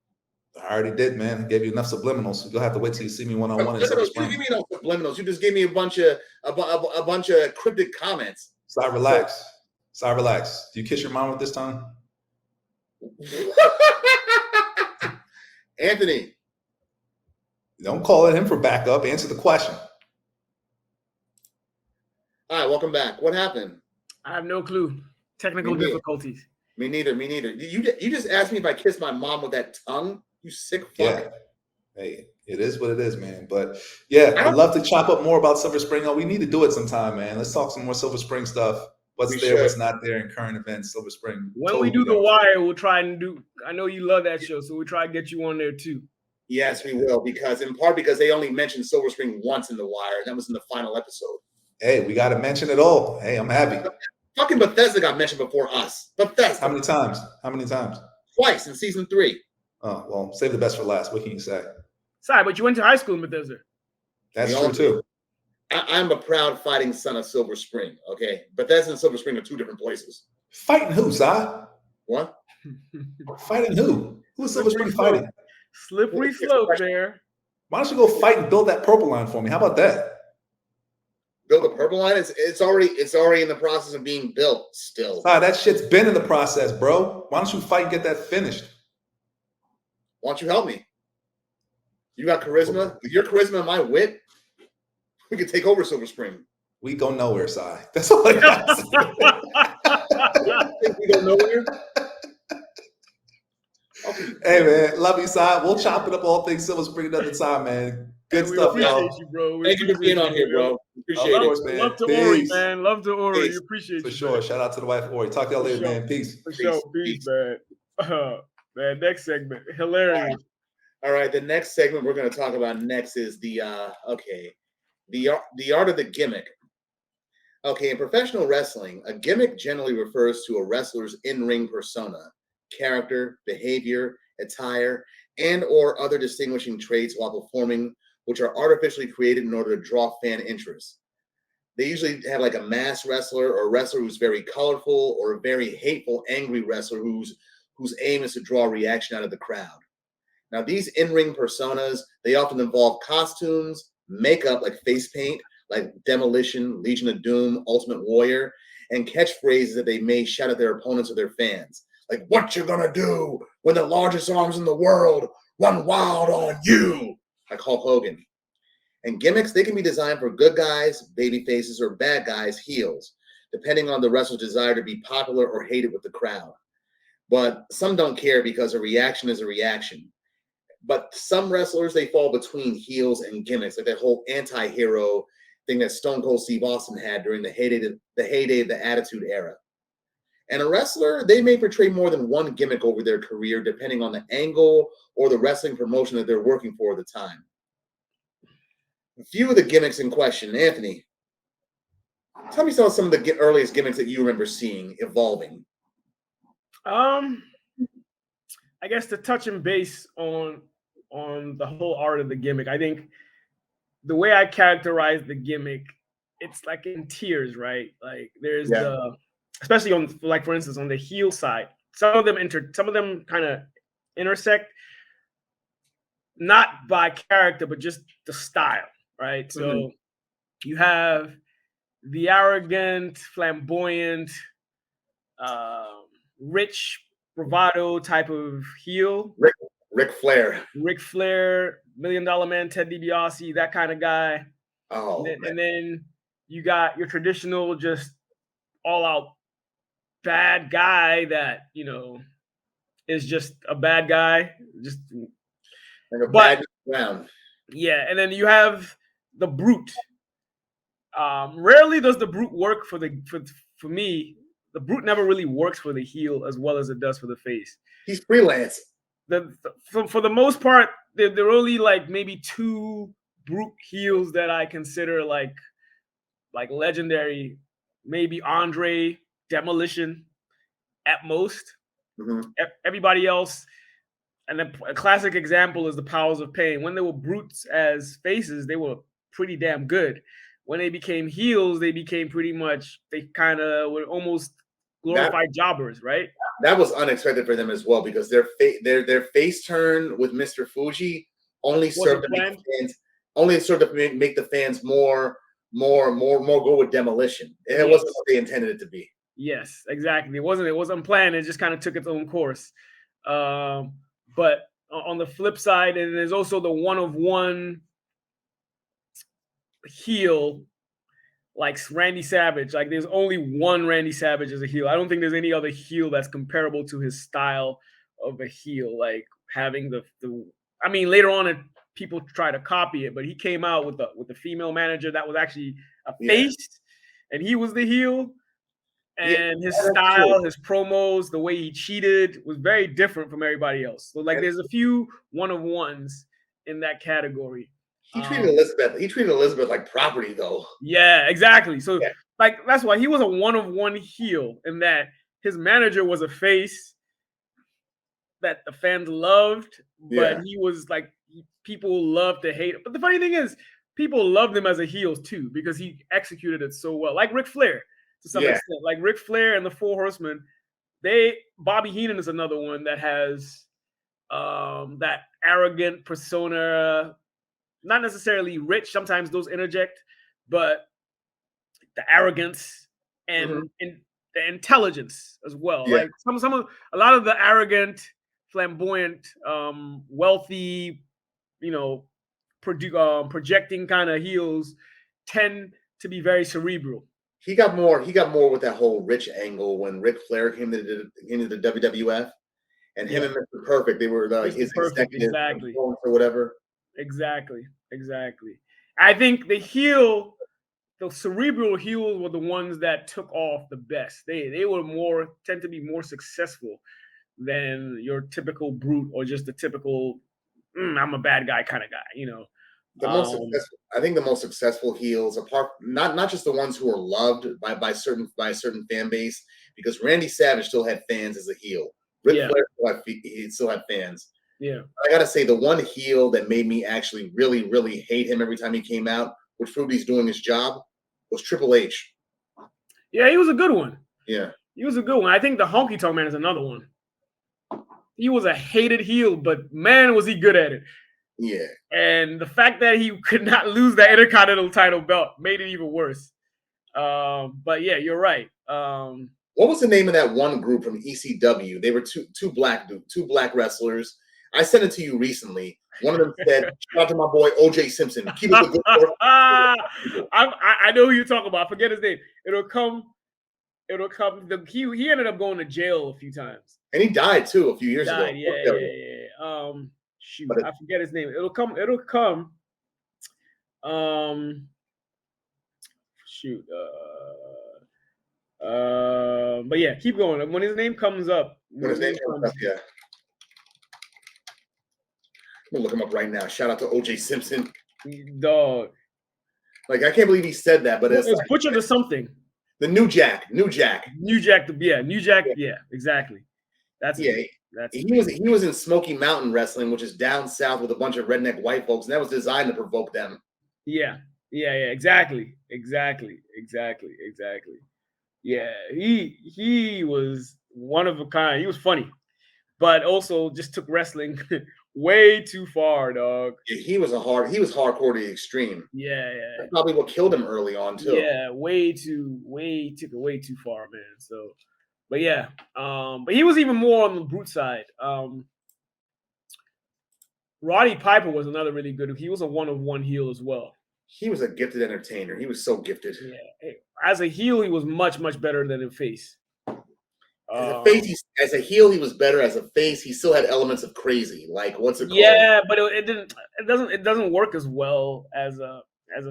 I already did, man. I gave you enough subliminals. You'll have to wait till you see me one-on-one in Silver Spring. You give me no subliminals. You just gave me a bunch of cryptic comments. Si, relax. Si, relax. Do you kiss your mom with this tongue? Anthony. Don't call at him for backup. Answer the question. All right, welcome back. What happened? I have no clue. Technical difficulties. Me neither. You just asked me if I kissed my mom with that tongue? You sick fuck. Yeah. Hey, it is what it is, man. But yeah, I'd love to chop up more about Silver Spring. Oh, we need to do it sometime, man. Let's talk some more Silver Spring stuff. What's there, what's not there in current events, Silver Spring. When we do The Wire, we'll try and do. I know you love that show, so we'll try and get you on there too. Yes, we will, because they only mentioned Silver Spring once in The Wire, and that was in the final episode. Hey, we got to mention it all. Hey, I'm happy. Fucking Bethesda got mentioned before us. Bethesda. How many times? Twice in season 3. Oh, well, save the best for last. What can you say? Sorry, but you went to high school in Bethesda. That's true, too. I'm a proud fighting son of Silver Spring, okay? Bethesda and Silver Spring are 2 different places. Fighting who, Si? What? Fighting who? Who is Silver Spring fighting? Slippery slope there. Why don't you go fight and build that purple line for me? How about that? Build the purple line? It's already in the process of being built still. That shit's been in the process, bro. Why don't you fight and get that finished? Why don't you help me? You got charisma. With your charisma and my wit, we could take over Silver Spring. We go nowhere, Si. That's all I got to say. We go nowhere? Hey, man. Love you, Si. We'll chop it up all things Silver Spring another time, man. Good stuff, y'all. You, bro. Thank you for being on here, bro. Appreciate it. Man. Love to Ori, man. Love to Ori. Peace. You appreciate For you, sure. Man. Shout out to the wife of Ori. Talk to y'all later, man. Peace. For sure. Peace, man. Man, next segment. Hilarious. All right. The next segment we're going to talk about next is the art of the gimmick. Okay, in professional wrestling, a gimmick generally refers to a wrestler's in-ring persona, character, behavior, attire, and or other distinguishing traits while performing, which are artificially created in order to draw fan interest. They usually have like a masked wrestler or a wrestler who's very colorful, or a very hateful, angry wrestler whose aim is to draw a reaction out of the crowd. Now, these in-ring personas, they often involve costumes, makeup like face paint, like Demolition, Legion of Doom, Ultimate Warrior, and catchphrases that they may shout at their opponents or their fans. Like, what you gonna do when the largest arms in the world run wild on you? Like Hulk Hogan. And gimmicks, they can be designed for good guys, baby faces, or bad guys, heels, depending on the wrestler's desire to be popular or hated with the crowd. But some don't care because a reaction is a reaction. But some wrestlers, they fall between heels and gimmicks, like that whole anti-hero thing that Stone Cold Steve Austin had during the heyday of the Attitude Era. And a wrestler, they may portray more than one gimmick over their career, depending on the angle or the wrestling promotion that they're working for at the time. A few of the gimmicks in question. Anthony, tell me some of the earliest gimmicks that you remember seeing evolving. I guess to touch and base on the whole art of the gimmick, I think the way I characterize the gimmick, it's like in tiers, right? Like there's especially on, like, for instance, on the heel side, some of them kind of intersect, not by character, but just the style, right? So you have the arrogant, flamboyant, rich, bravado type of heel. Ric Flair. Ric Flair, $1 Million Man, Ted DiBiase, that kind of guy. Oh, and then you got your traditional, just all out bad guy that, you know, is just a bad guy. Just like a bad round. Yeah, and then you have the Brute. Rarely does the Brute work for me. The Brute never really works for the heel as well as it does for the face. He's freelance. For the most part, there are only like maybe 2 Brute heels that I consider like legendary. Maybe Andre, Demolition, at most. Everybody else, and a classic example is the Powers of Pain. When they were Brutes as faces, they were pretty damn good. When they became heels, they became pretty much, they kind of were almost glorified jobbers, right? That was unexpected for them as well, because their face turn with Mr. Fuji only served to make the fans more go with Demolition. And it wasn't what they intended it to be. Yes, exactly. It wasn't planned. It just kind of took its own course. But on the flip side, and there's also the one-of-one heel, like Randy Savage. Like there's only one Randy Savage as a heel. I don't think there's any other heel that's comparable to his style of a heel. Like having I mean, later on people try to copy it, but he came out with the female manager that was actually a face, and he was the heel. And his style, his promos, the way he cheated was very different from everybody else. So like there's a few one-of-ones in that category. He treated Elizabeth like property, though. Yeah, exactly. So like that's why he was a one-of-one heel, in that his manager was a face that the fans loved, but he was like, people loved to hate him. But the funny thing is, people loved him as a heel too, because he executed it so well. Like Ric Flair to some extent. Like Ric Flair and the Four Horsemen, Bobby Heenan is another one that has that arrogant persona. Not necessarily rich. Sometimes those interject, but the arrogance and the intelligence as well. Yeah. Like a lot of the arrogant, flamboyant, wealthy, you know, projecting kind of heels tend to be very cerebral. He got more with that whole rich angle when Ric Flair came into the WWF, and him and Mr. Perfect, they were his executive or whatever. Exactly. I think the cerebral heels were the ones that took off the best. They tend to be more successful than your typical Brute or just the typical I'm a bad guy kind of guy, you know. I think the most successful heels, apart not just the ones who are loved by certain fan base, because Randy Savage still had fans as a heel. Ric Flair still had fans. Yeah, I gotta say, the one heel that made me actually really, really hate him every time he came out, which proved he's doing his job, was Triple H. Yeah, he was a good one. Yeah, he was a good one. I think the Honky Tonk Man is another one. He was a hated heel, but man, was he good at it. Yeah. And the fact that he could not lose that Intercontinental title belt made it even worse. But yeah, you're right. What was the name of that one group from ECW? They were two black wrestlers. I sent it to you recently. One of them said, "Shout out to my boy OJ Simpson. Keep us a good work." I know who you're talking about. I forget his name. It'll come. He ended up going to jail a few times. And he died too a few years ago. Yeah. Shoot, I forget his name. It'll come. Shoot. But yeah, keep going. When his name comes up. Yeah. I'm gonna look him up right now. Shout out to OJ Simpson. Dog. Like, I can't believe he said that, but it's Butcher to something. The New Jack. New Jack, yeah, exactly. He was in Smoky Mountain Wrestling, which is down south with a bunch of redneck white folks, and that was designed to provoke them. Yeah, exactly. Yeah, he was one of a kind. He was funny, but also just took wrestling way too far, dog. Yeah, he was hardcore to the extreme. Yeah, That's probably what killed him early on too. yeah, took it way too far, man. So, but yeah, but he was even more on the brute side. Roddy Piper was another really good. He was a one-of-one heel as well. He was a gifted entertainer. He was so gifted. Yeah, as a heel, he was much better than in face. As a heel, he was better. As a face, he still had elements of crazy. Like what's it called? Yeah, but it doesn't work as well as a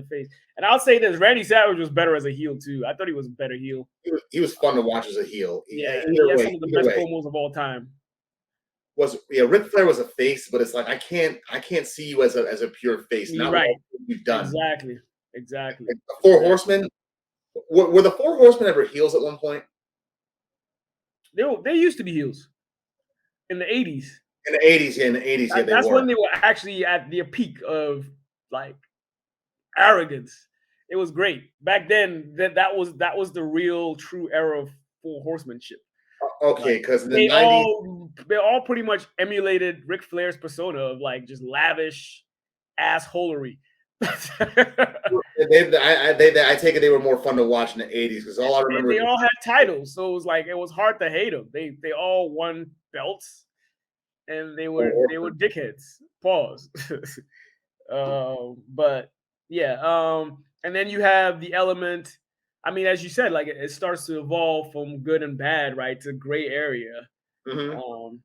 face. And I'll say this: Randy Savage was better as a heel too. I thought he was a better heel. He was fun to watch as a heel. Yeah, he has some of the best promos of all time. Ric Flair was a face, but it's like I can't see you as a pure face. Not right. What you've done. Exactly. Like the Four Horsemen. Were the Four Horsemen ever heels at one point? They used to be heels in the 80s. In the 80s, yeah, that's when they were actually at their peak of like arrogance. It was great back then. That was the real true era of Four Horsemanship. Okay, because in the 90s, they all pretty much emulated Ric Flair's persona of like just lavish assholery. I take it they were more fun to watch in the 80s because all I remember they all had titles, so it was hard to hate them. They all won belts, and they were dickheads. Pause. But yeah, and then you have the element. I mean, as you said, like it starts to evolve from good and bad, right, to gray area. Mm-hmm.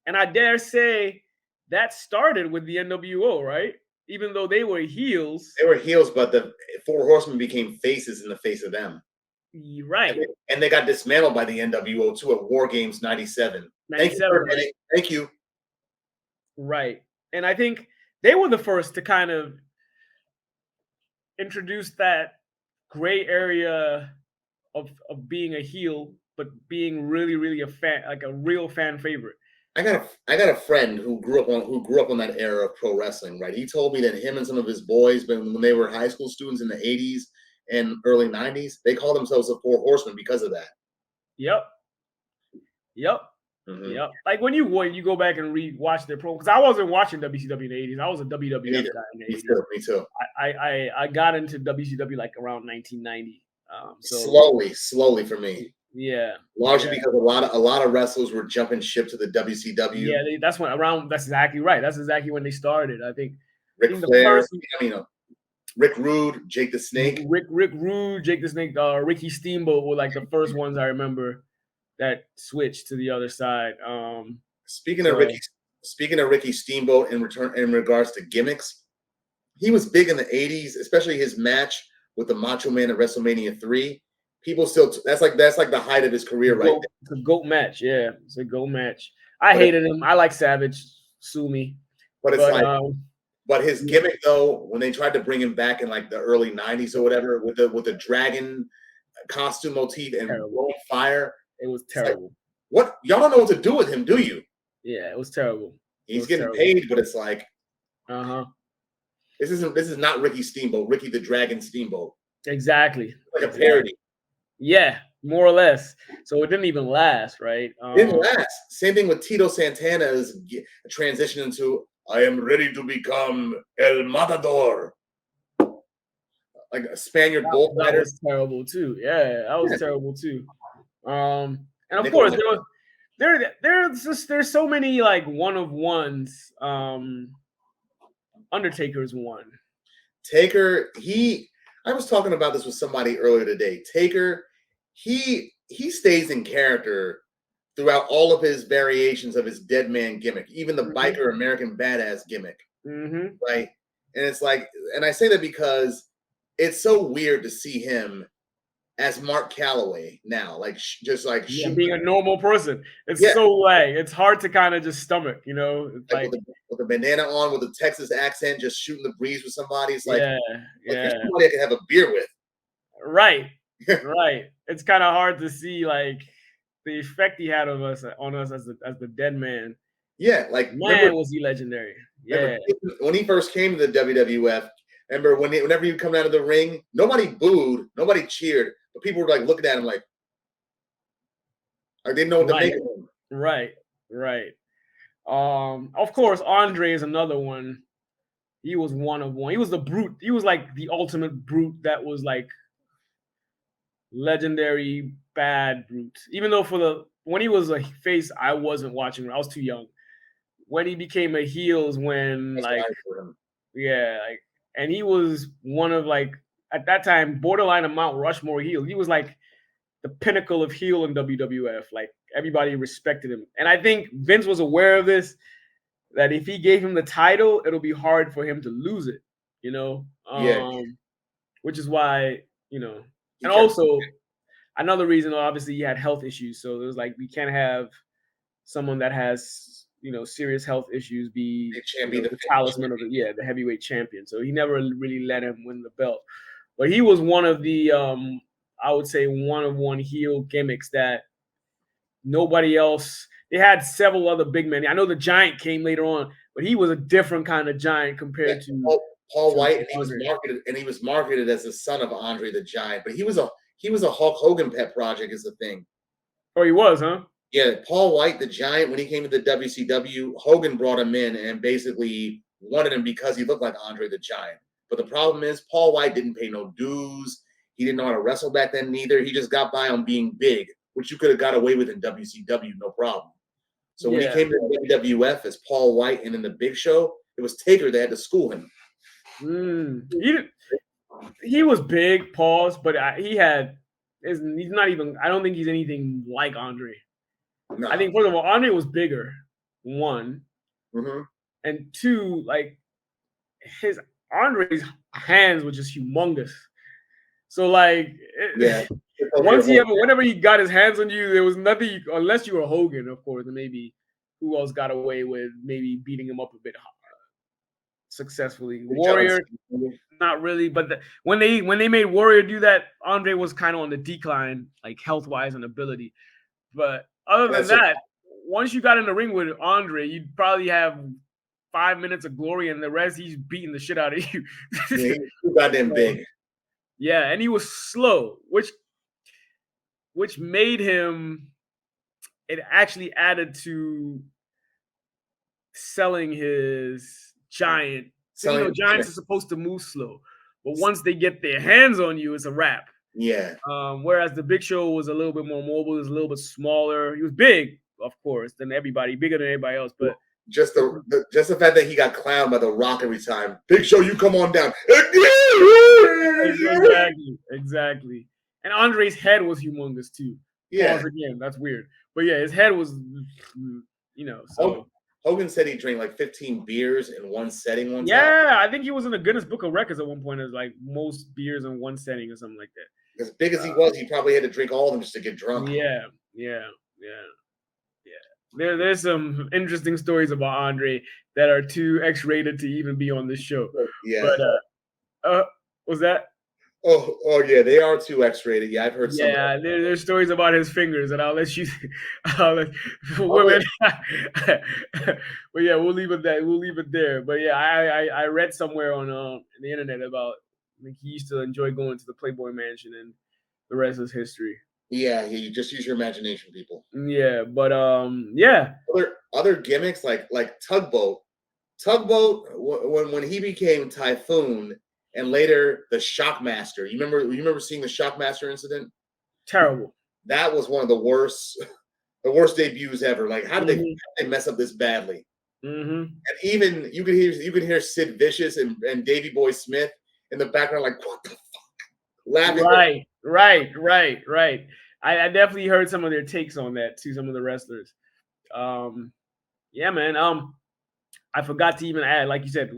And I dare say that started with the NWO, right? Even though they were heels. They were heels, but the Four Horsemen became faces in the face of them. Right. And they got dismantled by the NWO too at War Games 97. Thank you. Right. And I think they were the first to kind of introduce that gray area of being a heel, but being really a fan, like a real fan favorite. I got a friend who grew up on that era of pro wrestling, right? He told me that him and some of his boys, when they were high school students in the 80s and early 90s, they called themselves the Four Horsemen because of that. Yep. Mm-hmm. Yep. Like when you go back and watch their pro, because I wasn't watching WCW in the 80s. I was a WWF guy in the 80s. Me too. I got into WCW like around 1990. Slowly for me. Yeah. Largely because a lot of wrestlers were jumping ship to the WCW. Yeah, that's exactly right. That's exactly when they started. I think Ric Flair, Rick Rude, Jake the Snake. Rick Rude, Jake the Snake, Ricky Steamboat were like the first ones I remember that switched to the other side. Speaking of Ricky Steamboat in regards to gimmicks, he was big in the 80s, especially his match with the Macho Man at WrestleMania 3. People still that's like the height of his career, right? It's a GOAT match, yeah. It's a GOAT match. I hated him. I like Savage. Sue me. But his gimmick though, when they tried to bring him back in like the early 90s or whatever, with the dragon costume motif and blowing fire, it was terrible. Like, what y'all don't know what to do with him, do you? Yeah, it was terrible. He's getting paid, but it's like, This is not Ricky Steamboat, Ricky the Dragon Steamboat. Exactly. Like a parody. Yeah, more or less. So it didn't even last, right? Didn't last. Same thing with Tito Santana's transition into I am ready to become El Matador. Like a Spaniard bullfighter. That was terrible too. Yeah, that was terrible too. And of course, there's so many like one of ones. Undertaker's one. Taker, I was talking about this with somebody earlier today. Taker, he stays in character throughout all of his variations of his dead man gimmick, even the biker American badass gimmick, right? And it's like, and I say that because it's so weird to see him as Mark Calloway now, like being a normal person. It's so like it's hard to kind of just stomach, you know, like with the bandana on, with the Texas accent, just shooting the breeze with somebody. It's like, somebody I can have a beer with. Right. It's kind of hard to see like the effect he had on us as the dead man. Yeah, like man, was he legendary. Yeah. When he first came to the WWF, Remember whenever you come out of the ring, nobody booed, nobody cheered, but people were like looking at him like they didn't know what to make of him. Right. Of course, Andre is another one. He was one of one. He was the brute. He was like the ultimate brute that was like legendary bad brute. Even though when he was a face, I wasn't watching. I was too young. When he became a heel is when and he was one of like at that time borderline of Mount Rushmore heel. He was like the pinnacle of heel in WWF. Like everybody respected him, and I think Vince was aware of this. That if he gave him the title, it'll be hard for him to lose it. Which is why and also another reason. Obviously, he had health issues, so it was like we can't have someone that has serious health issues be the talisman of the heavyweight champion. So he never really let him win the belt. But he was one of the I would say one heel gimmicks that nobody else. They had several other big men. I know the Giant came later on, but he was a different kind of Giant compared to Paul White, and he was marketed as the son of Andre the Giant. But he was a Hulk Hogan pet project, is the thing. Oh, he was, huh? Yeah, Paul White, the Giant, when he came to the WCW, Hogan brought him in and basically wanted him because he looked like Andre the Giant. But the problem is Paul White didn't pay no dues. He didn't know how to wrestle back then neither. He just got by on being big, which you could have got away with in WCW, no problem. So when he came to WWF as Paul White and in the Big Show, it was Taker that had to school him. He was big, pause, but he's not even. I don't think he's anything like Andre. No. I think first of all, Andre was bigger, one, and two, like Andre's hands were just humongous. So like, whenever he got his hands on you, there was nothing unless you were Hogan, of course, and maybe who else got away with maybe beating him up a bit successfully. Warrior, not really, but when they made Warrior do that, Andre was kind of on the decline, like health wise and ability. But other than that, once you got in the ring with Andre, you'd probably have 5 minutes of glory, and the rest he's beating the shit out of you. He's goddamn big. Yeah, and he was slow, which made him. It actually added to selling his Giant. So, Giants are supposed to move slow, but once they get their hands on you, it's a wrap. Yeah. Whereas the Big Show was a little bit more mobile, he was a little bit smaller. He was big, of course, than everybody, bigger than everybody else. But just the fact that he got clowned by The Rock every time. Big Show, you come on down. Exactly. And Andre's head was humongous too. Yeah. Again, that's weird. But yeah, his head was, so. Hogan said he drank like 15 beers in one setting one time. Yeah, I think he was in the Guinness Book of Records at one point as like most beers in one setting or something like that. As big as he was, he probably had to drink all of them just to get drunk. Yeah. There's some interesting stories about Andre that are too X-rated to even be on this show. Yeah. But was that? Oh yeah, they are too X-rated. Yeah, I've heard some. Yeah, there's stories about his fingers, and I'll let women. But yeah, we'll leave it there. But yeah, I read somewhere on the internet about he used to enjoy going to the Playboy Mansion, and the rest is history. Yeah, you just use your imagination, people. Yeah, but yeah. Other gimmicks like Tugboat. Tugboat when he became Typhoon. And later, the Shockmaster. You remember seeing the Shockmaster incident? Terrible. That was one of the worst debuts ever. Like, how did they mess up this badly? Mm-hmm. And even you could hear Sid Vicious and Davey Boy Smith in the background, like, what the fuck? Laughing. Right. I definitely heard some of their takes on that too. Some of the wrestlers. Yeah, man. I forgot to even add, like you said.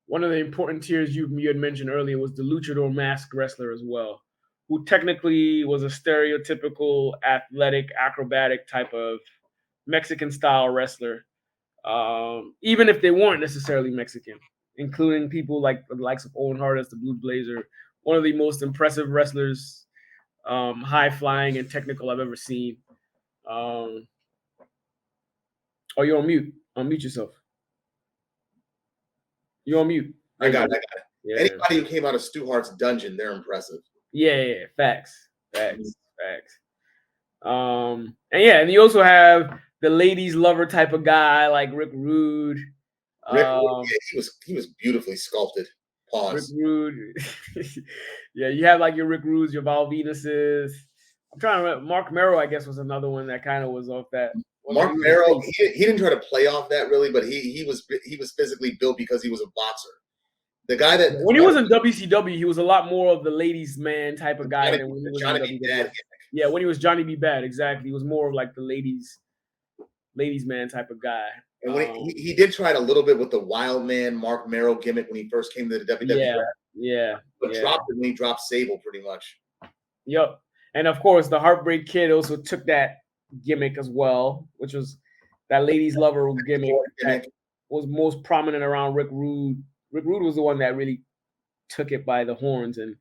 One of the important tiers you had mentioned earlier was the luchador masked wrestler as well, who technically was a stereotypical athletic, acrobatic type of Mexican-style wrestler, even if they weren't necessarily Mexican, including people like the likes of Owen Hart as the Blue Blazer, one of the most impressive wrestlers, high-flying and technical I've ever seen. Oh, you're on mute. Unmute yourself. You're on mute. I got it. Yeah. Anybody who came out of Stu Hart's dungeon, they're impressive. Yeah. Facts. And and you also have the ladies lover type of guy like Rick Rude. He was beautifully sculpted. Pause. Rick Rude. Yeah, you have like your Rick Rudes, your Val Venuses. I'm trying to remember. Mark Merrow, I guess, was another one that kind of was off that. Mark Merrow, he didn't try to play off that really, but he was physically built because he was a boxer. The guy that when he was in WCW, he was a lot more of the ladies' man type of guy than when he was in WWE. Yeah, when he was Johnny B. Bad, exactly. He was more of like the ladies' man type of guy. And when he did try it a little bit with the Wild Man Mark Merrow gimmick when he first came to the WWE. But dropped it when he dropped Sable pretty much. Yep. And of course, the Heartbreak Kid also took that gimmick as well, which was that ladies lover gimmick that was most prominent around Rick Rude. Rick Rude was the one that really took it by the horns and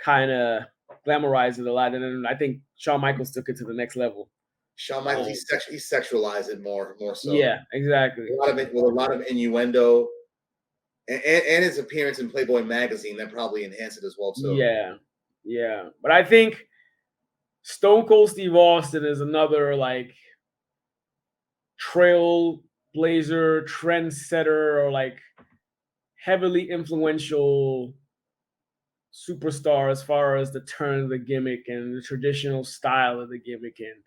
kind of glamorized it a lot. And then I think Shawn Michaels took it to the next level. Shawn Michaels, he sexualized it more so. Yeah, exactly. With a lot of innuendo, and his appearance in Playboy magazine that probably enhanced it as well too. Yeah. But I think Stone Cold Steve Austin is another like trailblazer, trendsetter, or like heavily influential superstar as far as the turn of the gimmick and the traditional style of the gimmick and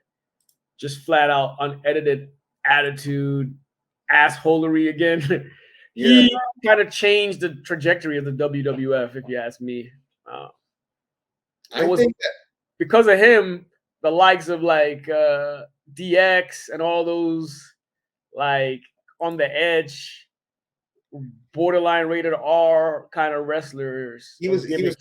just flat out unedited attitude, assholery again. He kind of changed the trajectory of the WWF, if you ask me. Because of him, the likes of like DX and all those like on the edge, borderline rated R kind of wrestlers. He was doing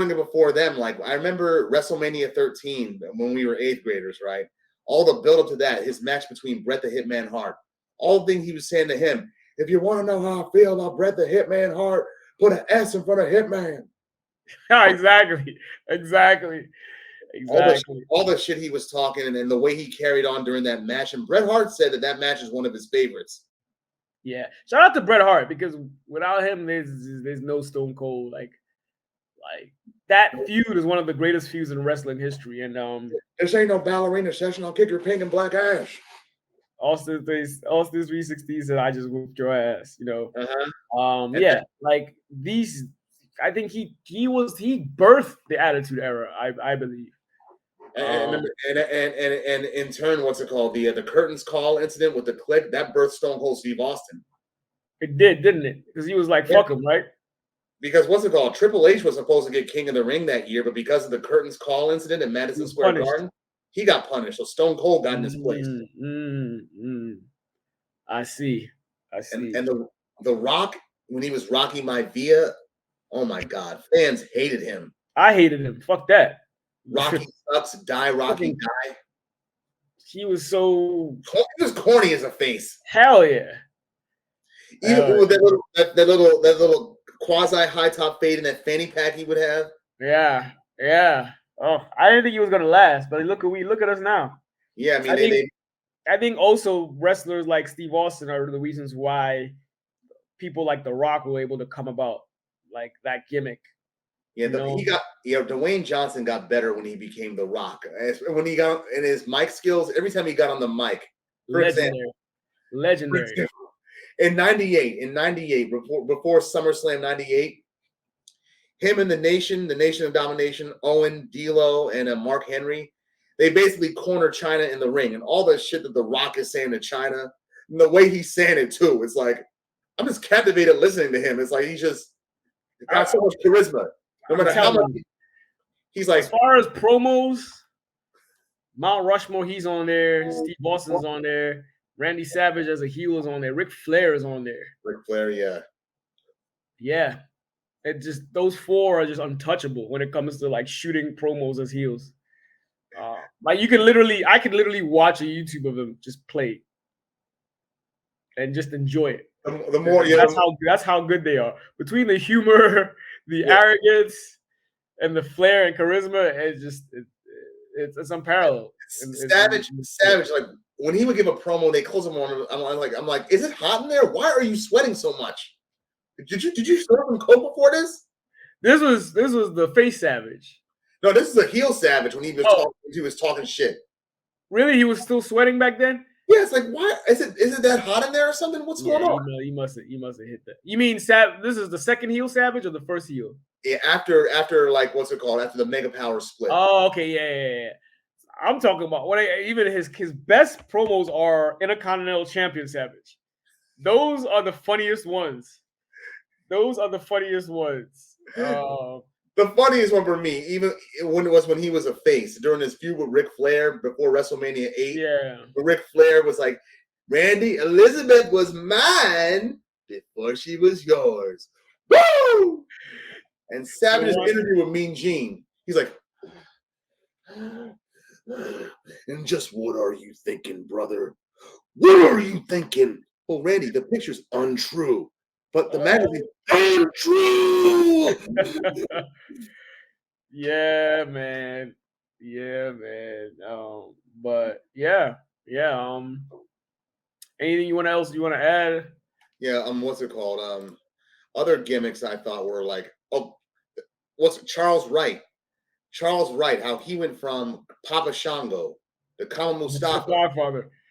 it before them. Like I remember WrestleMania 13 when we were 8th graders, right? All the build up to that, his match between Bret the Hitman Hart, all the things he was saying to him. If you want to know how I feel about Bret the Hitman Hart, put an S in front of Hitman. Exactly. All the shit he was talking and the way he carried on during that match. And Bret Hart said that match is one of his favorites. Yeah, shout out to Bret Hart because without him, there's no Stone Cold. Like that feud is one of the greatest feuds in wrestling history. And this ain't no ballerina session. I'll kick your pink and black ass. Austin 360 said, "I just whooped your ass." You know. Like these. I think he birthed the Attitude Era. I believe. And in turn, what's it called? The curtains call incident with the click that birthed Stone Cold Steve Austin. It did, didn't it? Because he was like, "Fuck him," right? Because what's it called? Triple H was supposed to get King of the Ring that year, but because of the curtains call incident in Madison Square Garden, he got punished. So Stone Cold got in his place. I see. And the Rock, when he was Rocky Maivia, oh my God, fans hated him. I hated him. Fuck that. Rocky sucks. Die, Rocky, die. He was so. He was corny as a face. Hell yeah. Even with that little quasi high top fade and that fanny pack he would have. Yeah. Oh, I didn't think he was gonna last, but look at us now. Yeah, I mean, I think also wrestlers like Steve Austin are the reasons why people like The Rock were able to come about, like that gimmick. Yeah, Dwayne Johnson got better when he became The Rock. When he got in his mic skills, every time he got on the mic, legendary. In 98, before SummerSlam 98, him and the Nation of Domination, Owen, D'Lo, and Mark Henry, they basically cornered China in the ring. And all the shit that The Rock is saying to China, and the way he's saying it too, it's like, I'm just captivated listening to him. It's like he's just got so much charisma. No matter how much he's like. As far as promos, Mount Rushmore, he's on there. Steve Austin's on there. Randy Savage as a heel is on there. Ric Flair is on there. Ric Flair, yeah. Yeah. It just, those four are just untouchable when it comes to like shooting promos as heels. Like I could literally watch a YouTube of them just play and just enjoy it. That's how good they are. Between the humor, the arrogance, and the flair and charisma, it's unparalleled. Savage, like when he would give a promo, they close him on. I'm like, is it hot in there? Why are you sweating so much? Did you start from Coke before this? This was the face Savage. No, this is a heel Savage when he was talking shit. Really, he was still sweating back then. Yeah, it's like, why is it that hot in there or something? What's going on? You must have hit that. You mean this is the second heel Savage or the first heel? Yeah, after like what's it called? After the Mega Power split. Oh, okay, yeah. I'm talking about even his best promos are Intercontinental Champion Savage. Those are the funniest ones. The funniest one for me, even when he was a face during his feud with Ric Flair before WrestleMania 8. Yeah. Ric Flair was like, Randy, Elizabeth was mine before she was yours. Woo! And Savage's interview with Mean Gene, he's like, and just what are you thinking, brother? What are you thinking? Well, Randy, the picture's untrue, but the magazine's untrue. Yeah, man. But yeah. Anything you want to add? Yeah. What's it called? Other gimmicks I thought were like, Charles Wright? Charles Wright, how he went from Papa Shango, the Kama Mustafa,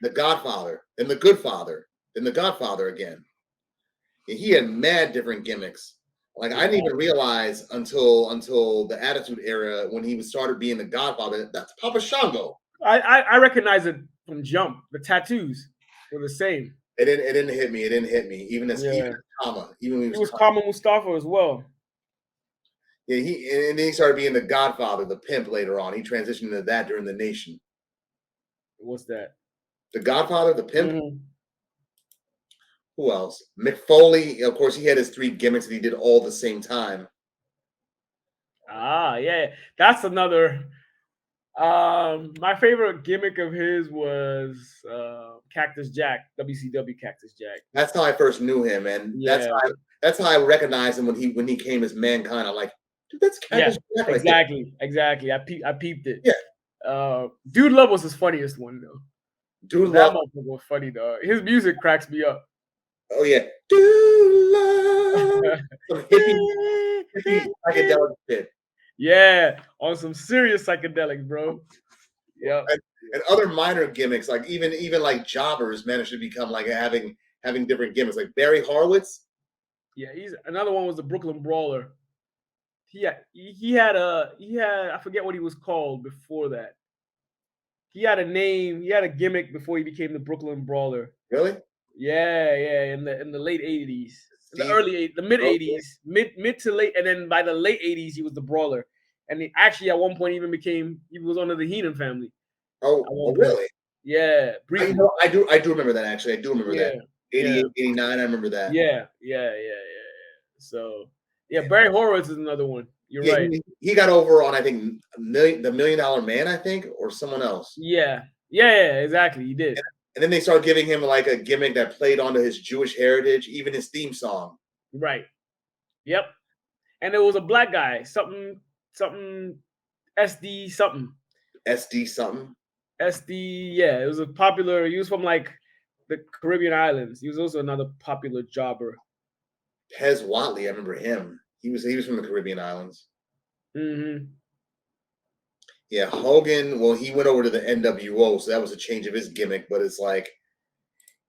the Godfather, and the Good Father, and the Godfather again. And he had mad different gimmicks. Like I didn't even realize until the Attitude Era when he started being the Godfather. That's Papa Shango. I recognize it from jump. The tattoos were the same. It didn't hit me. It didn't hit me. Even as Kama. Even when he was Kama Mustafa as well. Yeah, and then he started being the Godfather, the pimp later on. He transitioned into that during the Nation. What's that? The Godfather, the pimp. Mm-hmm. Who else? Mick Foley, of course, he had his 3 gimmicks that he did all at the same time. Ah, yeah. That's another. My favorite gimmick of his was Cactus Jack, WCW Cactus Jack. That's how I first knew him, and that's how I recognized him when he came as Mankind. I'm like, dude, that's Cactus Jack. Exactly. I peeped it. Yeah. Dude Love was his funniest one though. Dude That Love was funny though. His music cracks me up. Oh yeah, Dude Love. Some hippie psychedelic shit. Yeah, on some serious psychedelics, bro. Yeah. And other minor gimmicks, like even like jobbers managed to become like having different gimmicks, like Barry Horowitz. Yeah, another one was the Brooklyn Brawler. He had I forget what he was called before that. He had a name, he had a gimmick before he became the Brooklyn Brawler. Really? Yeah, in the late 80s. The mid 80s, mid to late, and then by the late 80s he was the Brawler. And he actually at one point even he was under the Heenan family. Oh really? Yeah. Briefly. I do remember that actually. I do remember that. 88, 89, I remember that. Yeah. So yeah, Barry Horowitz is another one. You're right. He got over on I think the $1 Million Man, I think, or someone else. Yeah, exactly. He did. And then they started giving him like a gimmick that played onto his Jewish heritage, even his theme song. Right. Yep. And there was a black guy, something SD something. SD something. SD, yeah. It was a popular. He was from like the Caribbean islands. He was also another popular jobber. Pez Watley, I remember him. He was from the Caribbean islands. Mm-hmm. Yeah, Hogan, well, he went over to the NWO, so that was a change of his gimmick, but it's like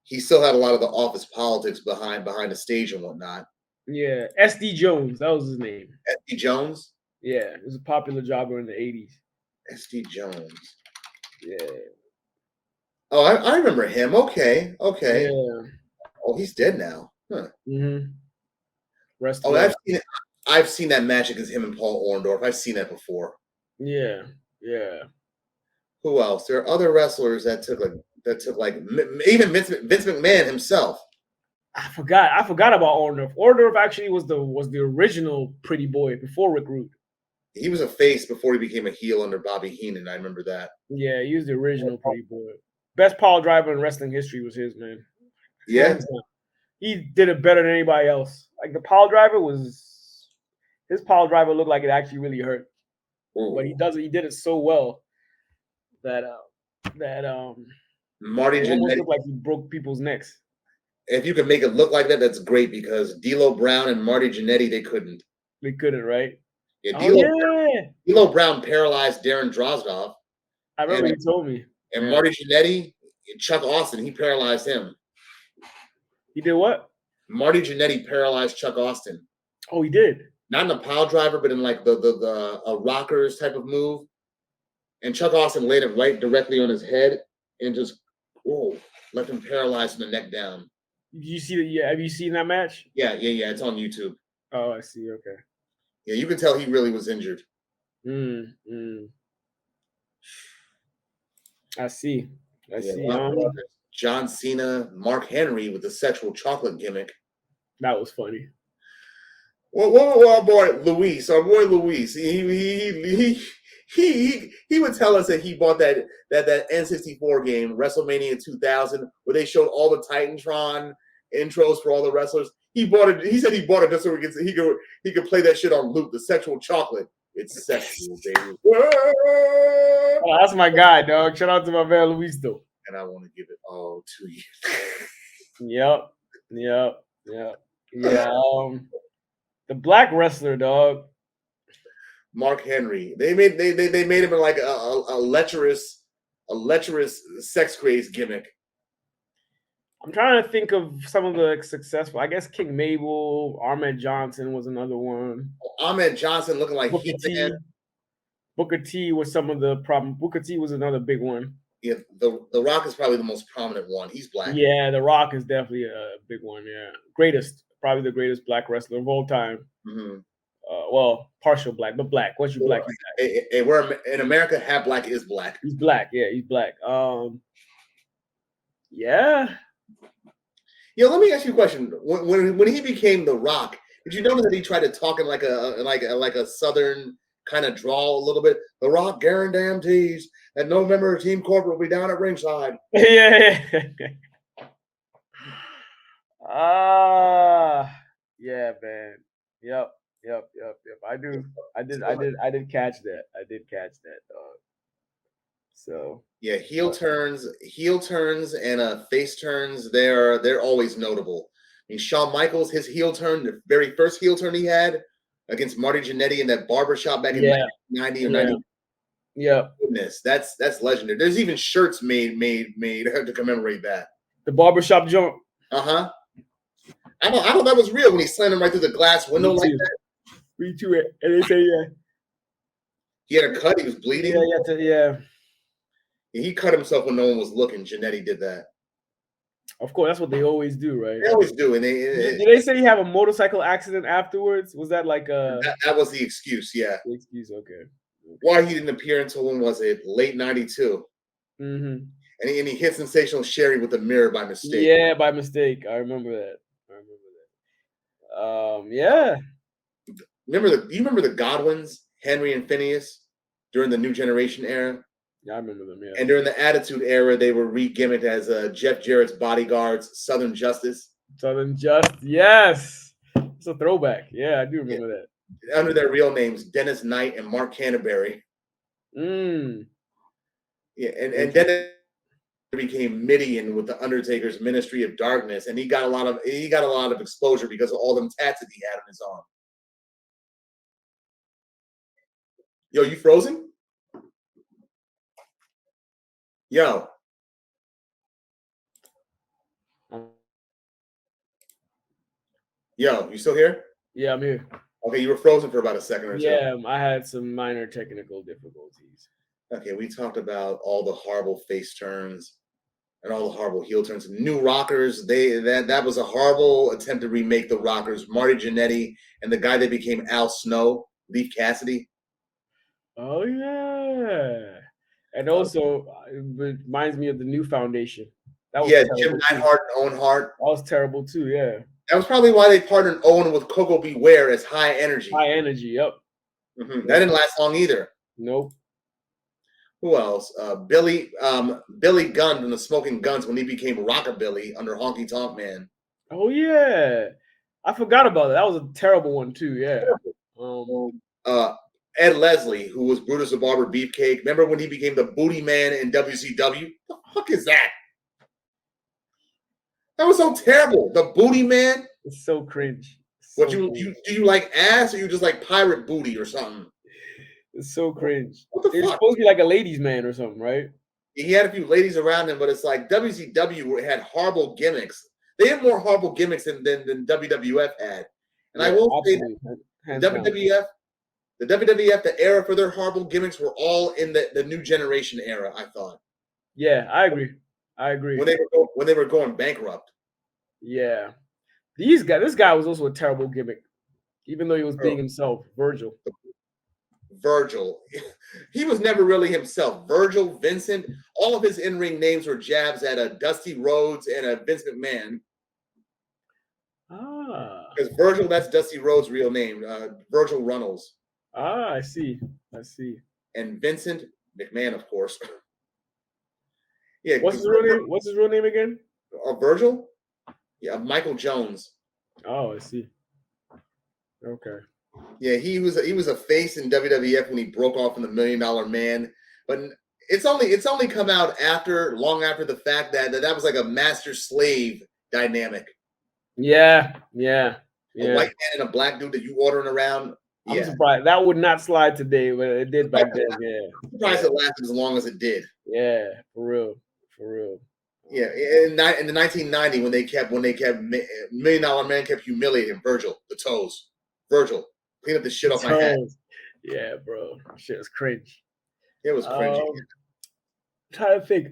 he still had a lot of the office politics behind the stage and whatnot. Yeah, SD Jones, that was his name. SD Jones? Yeah, he was a popular jobber in the 80s. SD Jones. Yeah. Oh, I remember him. Okay. Yeah. Oh, he's dead now. Huh. Mm-hmm. I've seen that match against him and Paul Orndorff. I've seen that before. Yeah. Who else? There are other wrestlers that took even Vince McMahon himself. I forgot about Orndorff. Orndorff actually was the original pretty boy before Rick Rude. He was a face before he became a heel under Bobby Heenan. I remember that. Yeah, he was the original pretty boy. Best pile driver in wrestling history was his, man. Yeah. He did it better than anybody else. Like his pile driver looked like it actually really hurt. Ooh. But he did it so well that Marty it Jannetty almost looked like he broke people's necks. If you can make it look like that, that's great because D'Lo Brown and Marty Jannetty, they couldn't. They couldn't, right? Yeah, Oh, D'Lo Brown paralyzed Darren Drozdov. I remember you told me. And Marty Jannetty, Chuck Austin, he paralyzed him. He did what? Marty Jannetty paralyzed Chuck Austin. Oh, he did. Not in a pile driver, but in like the rockers type of move. And Chuck Austin laid it right directly on his head and just left him paralyzed from the neck down. You see that? Yeah, have you seen that match? Yeah. It's on YouTube. Oh, I see. Okay. Yeah, you can tell he really was injured. I see. I see. John Cena, Mark Henry with the sexual chocolate gimmick. That was funny. Well, our boy Luis, he would tell us that he bought that N64 game, WrestleMania 2000, where they showed all the Titantron intros for all the wrestlers. He bought it. He said he bought it just so he could play that shit on loop. The sexual chocolate. It's sexual, baby. Oh, that's my guy, dog. Shout out to my man Luis, though. And I want to give it all to you. Yep. Yeah. The black wrestler, dog. Mark Henry. They made him like a lecherous sex craze gimmick. I'm trying to think of some of the successful. I guess King Mabel, Ahmed Johnson was another one. Ahmed Johnson looking like Booker T. Booker T was some of the problem. Booker T was another big one. Yeah, the Rock is probably the most prominent one. He's black. Yeah, The Rock is definitely a big one. Yeah, probably the greatest black wrestler of all time. Mm-hmm. Well, partial black, but black. Once you black, hey, we're in America. Half black is black. He's black. Yeah, he's black. Yeah. Yo, let me ask you a question. When he became The Rock, did you notice that he tried to talk in like a southern kind of drawl a little bit? The Rock guarantees that no member of Team Corporate will be down at ringside. Yeah. Yeah, man. Yep. I did catch that. Dog. So yeah, heel turns and face turns. They're always notable. I mean, Shawn Michaels, his heel turn, the very first heel turn he had against Marty Jannetty in that barbershop back in 1990 or 90. Yeah. Goodness, that's legendary. There's even shirts made to commemorate that. The barbershop jump. Uh-huh. I thought that was real when he slammed him right through the glass window like that. Me too. And they say he had a cut. He was bleeding. Yeah. He cut himself when no one was looking. Jannetty did that. Of course, that's what they always do, right? They always do. And did they say he have a motorcycle accident afterwards? Was that like that was the excuse? Yeah. The excuse, okay. Why he didn't appear until when was it? Late '92. Mm-hmm. And he hit Sensational Sherry with a mirror by mistake. Yeah, by mistake. I remember that. Yeah. You remember the Godwins, Henry and Phineas, during the New Generation era? Yeah, I remember them, yeah. And during the Attitude Era, they were re-gimmicked as Jeff Jarrett's bodyguards, Southern Justice. Yes. It's a throwback. Yeah, I do remember that. Under their real names, Dennis Knight and Mark Canterbury. Yeah, and Dennis became Midian with the Undertaker's Ministry of Darkness, and he got a lot of exposure because of all them tats that he had on his arm. Yo, you frozen? Yo. Yo, you still here? Yeah, I'm here. Okay, you were frozen for about a second or two. Yeah, I had some minor technical difficulties. Okay, we talked about all the horrible face turns and all the horrible heel turns. New Rockers, that was a horrible attempt to remake the Rockers. Marty Jannetty and the guy that became Al Snow, Leif Cassidy. Oh, yeah. And also, it reminds me of the New Foundation. That was Jim Neidhart and Owen Hart. That was terrible, too, yeah. That was probably why they partnered Owen with Coco Beware as High Energy. High Energy, yep. Mm-hmm. That didn't last long either. Nope. Who else? Billy Gunn from the Smoking Guns when he became Rockabilly under Honky Tonk Man. Oh, yeah. I forgot about that. That was a terrible one, too, yeah. Ed Leslie, who was Brutus the Barber Beefcake. Remember when he became the Booty Man in WCW? What the fuck is that? That was so terrible. The booty man. It's so cringe. What do you like ass or you just like pirate booty or something? It's so cringe. What the They're fuck? supposed to be like a ladies' man or something, right? He had a few ladies around him, but it's like WCW had horrible gimmicks. They had more horrible gimmicks than WWF had. And I will say that the WWF, the era for their horrible gimmicks were all in the new generation era, I thought. Yeah, I agree. When they were going bankrupt. Yeah. This guy was also a terrible gimmick, even though he was being himself. Virgil. He was never really himself. Virgil, Vincent, all of his in-ring names were jabs at a Dusty Rhodes and a Vince McMahon. Because Virgil, that's Dusty Rhodes' real name, Virgil Runnels. I see. And Vincent McMahon, of course. Yeah. What's his real name? What's his real name again? Virgil? Yeah, Michael Jones. Oh, I see. Okay. Yeah, he was a face in WWF when he broke off in the $1 Million Man, but it's only come out long after the fact that was like a master slave dynamic. Yeah. A white man and a black dude that you ordering around. I'm surprised that would not slide today, but it did back then. Yeah, I'm surprised it lasted as long as it did. Yeah, for real. Yeah, in the 1990 when they kept $1 Million Man kept humiliating Virgil, the toes. Virgil, clean up the shit off my head. Yeah, bro, shit was cringe. It was cringy. Trying to think.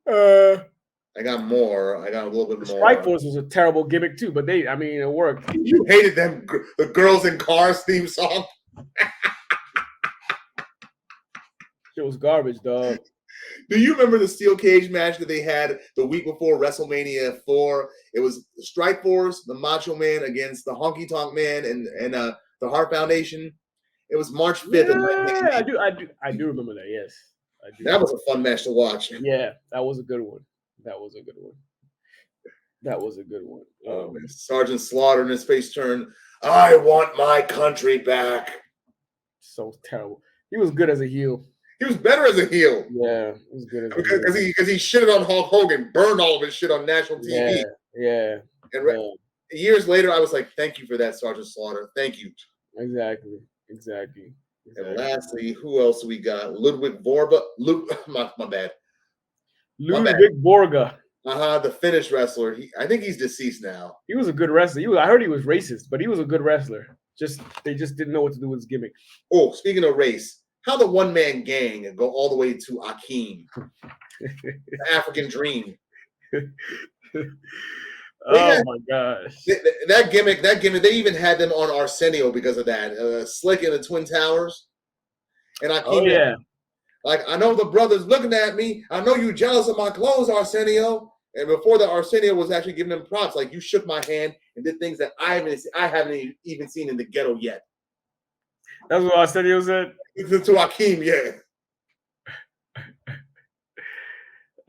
I got a little bit more. Strike Force was a terrible gimmick too, but it worked. You hated them, the Girls in Cars theme song. It was garbage, dog. Do you remember the steel cage match that they had the week before WrestleMania 4? It was Strike Force, the Macho Man against the Honky Tonk Man and the Hart Foundation. It was March 5th. Yeah, I do remember that. Yes, I do. That was a fun match to watch. Yeah, that was a good one. Sergeant Slaughter in his face turned, "I want my country back." So terrible. He was good as a heel. He was better as a heel. Yeah, he was good as a heel. Because he shitted on Hulk Hogan, burned all of his shit on national TV. Yeah. And years later, I was like, thank you for that, Sergeant Slaughter. Thank you. Exactly. And lastly, who else we got? Ludwig Borga. My bad. Ludwig Borga. The Finnish wrestler. I think he's deceased now. He was a good wrestler. I heard he was racist, but he was a good wrestler. They just didn't know what to do with his gimmick. Oh, speaking of race, how the one-man gang go all the way to Akeem, the African Dream. Oh my gosh! That gimmick. They even had them on Arsenio because of that. Slick in the Twin Towers, and Akeem. Oh yeah. Like, I know the brother's looking at me. I know you jealous of my clothes, Arsenio. And before that, Arsenio was actually giving him props. Like, you shook my hand and did things that I haven't even seen in the ghetto yet. That's what Arsenio said? To Akeem, yeah.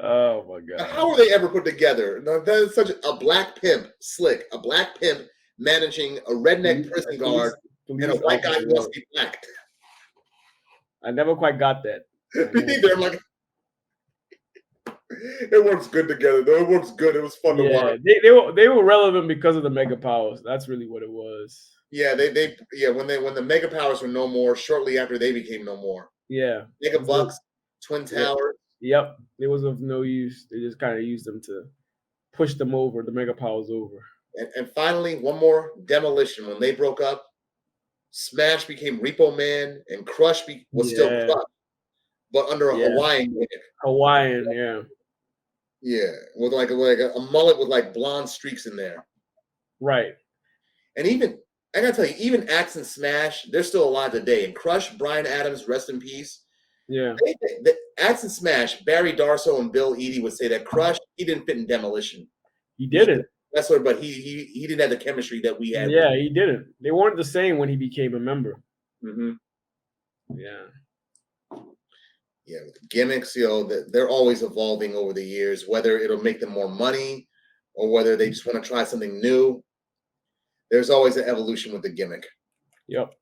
Oh, my God. How were they ever put together? That is such a black pimp, Slick. A black pimp managing a redneck prison guard and a white guy who wants to be black. I never quite got that. Me neither. I'm like, it works good together, though. It works good. It was fun to watch. They were relevant because of the Mega Powers. That's really what it was. Yeah, when the Mega Powers were no more, shortly after they became no more. Yeah. Mega Bucks, Twin Towers. Yep. It was of no use. They just kind of used them to push them over, the Mega Powers over. And finally, one more, Demolition. When they broke up, Smash became Repo Man, and Crush was still Crush, but under a Hawaiian gimmick. Hawaiian, yeah. Yeah, with like a mullet with like blonde streaks in there. Right. And even, I gotta tell you, even Axe and Smash, they're still alive today. And Crush, Bryan Adams, rest in peace. Yeah. Axe and Smash, Barry Darsow and Bill Eadie would say that Crush, he didn't fit in Demolition. He didn't. Wrestler, but he didn't have the chemistry that we had. Yeah, he didn't. They weren't the same when he became a member. Mm-hmm. Yeah. Yeah, with gimmicks, they're always evolving over the years, whether it'll make them more money or whether they just want to try something new. There's always an evolution with the gimmick. Yep.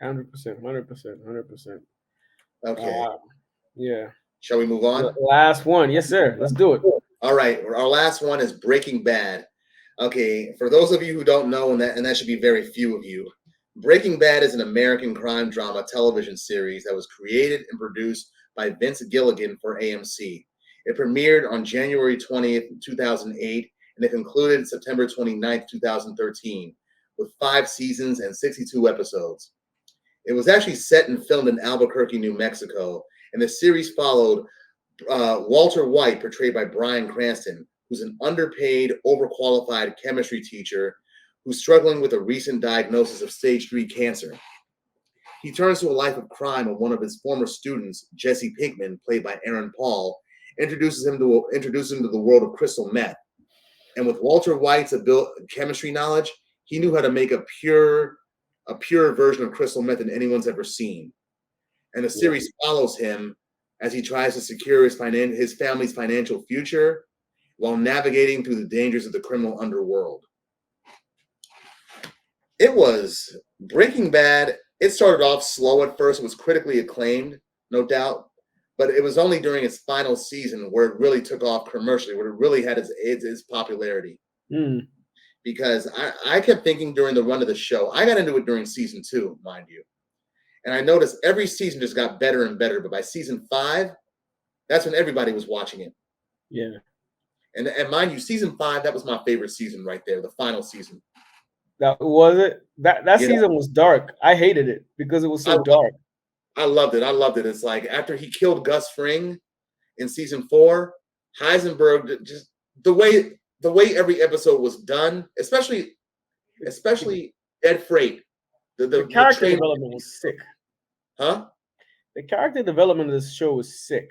100%. Okay. Yeah. Shall we move on? Last one. Yes, sir. Let's do it. All right, our last one is Breaking Bad. Okay, for those of you who don't know, and that should be very few of you, Breaking Bad is an American crime drama television series that was created and produced by Vince Gilligan for AMC. It premiered on January 20th, 2008, and it concluded September 29th, 2013, with 5 seasons and 62 episodes. It was actually set and filmed in Albuquerque, New Mexico, and the series followed Walter White, portrayed by Bryan Cranston, who's an underpaid, overqualified chemistry teacher who's struggling with a recent diagnosis of stage 3 cancer. He turns to a life of crime when one of his former students, Jesse Pinkman, played by Aaron Paul, introduces him to the world of crystal meth. And with Walter White's chemistry knowledge, he knew how to make a pure version of crystal meth than anyone's ever seen. And the series follows him as he tries to secure his family's financial future while navigating through the dangers of the criminal underworld. It was Breaking Bad. It started off slow at first. It was critically acclaimed, no doubt. But it was only during its final season where it really took off commercially, where it really had its popularity. Mm. Because I kept thinking during the run of the show, I got into it during season 2, mind you. And I noticed every season just got better and better. But by season 5, that's when everybody was watching it. Yeah. And mind you, season 5, that was my favorite season right there, the final season. That was it. That season was dark. I hated it because it was so dark. I loved it. It's like after he killed Gus Fring in season 4, Heisenberg, just the way every episode was done, especially Dead Freight. The character development was sick. Huh? The character development of this show was sick.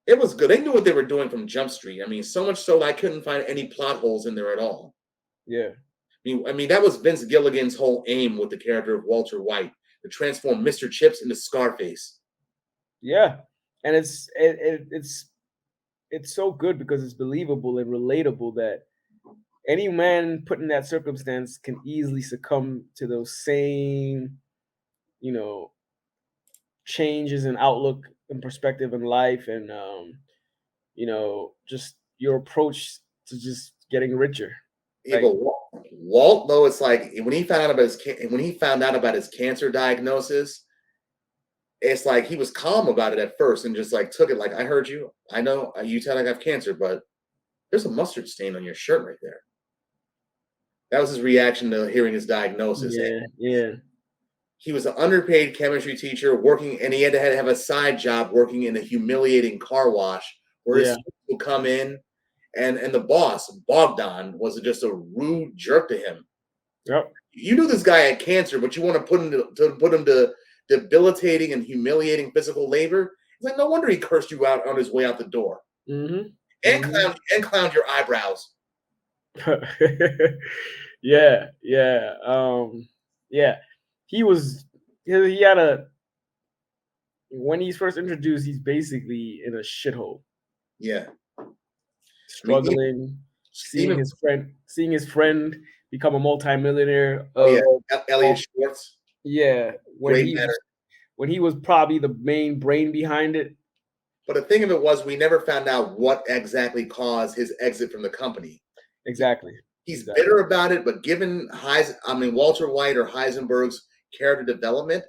It was good. They knew what they were doing from Jump Street. I mean, so much so that I couldn't find any plot holes in there at all. Yeah. I mean, that was Vince Gilligan's whole aim with the character of Walter White, to transform Mr. Chips into Scarface. Yeah. And it's so good because it's believable and relatable that any man put in that circumstance can easily succumb to those same, changes in outlook and perspective in life, and just your approach to just getting richer. Yeah, but Walt, though, it's like when he found out about his cancer diagnosis, it's like he was calm about it at first and just like took it like, I heard you. I know you tell I have cancer, but there's a mustard stain on your shirt right there. That was his reaction to hearing his diagnosis. Yeah. He was an underpaid chemistry teacher working, and he had to have a side job working in a humiliating car wash where his students would come in, and the boss, Bogdan, was just a rude jerk to him. Yep. You knew this guy had cancer, but you want to put him to debilitating and humiliating physical labor. It's like, no wonder he cursed you out on his way out the door. Mm-hmm. And clowned your eyebrows. Yeah. When he's first introduced, he's basically in a shithole. Yeah. Struggling, seeing his friend become a multimillionaire. Elliot Schwartz. Yeah. When he was probably the main brain behind it. But the thing of it was, we never found out what exactly caused his exit from the company. Exactly. He's bitter about it, but given Walter White or Heisenberg's character development,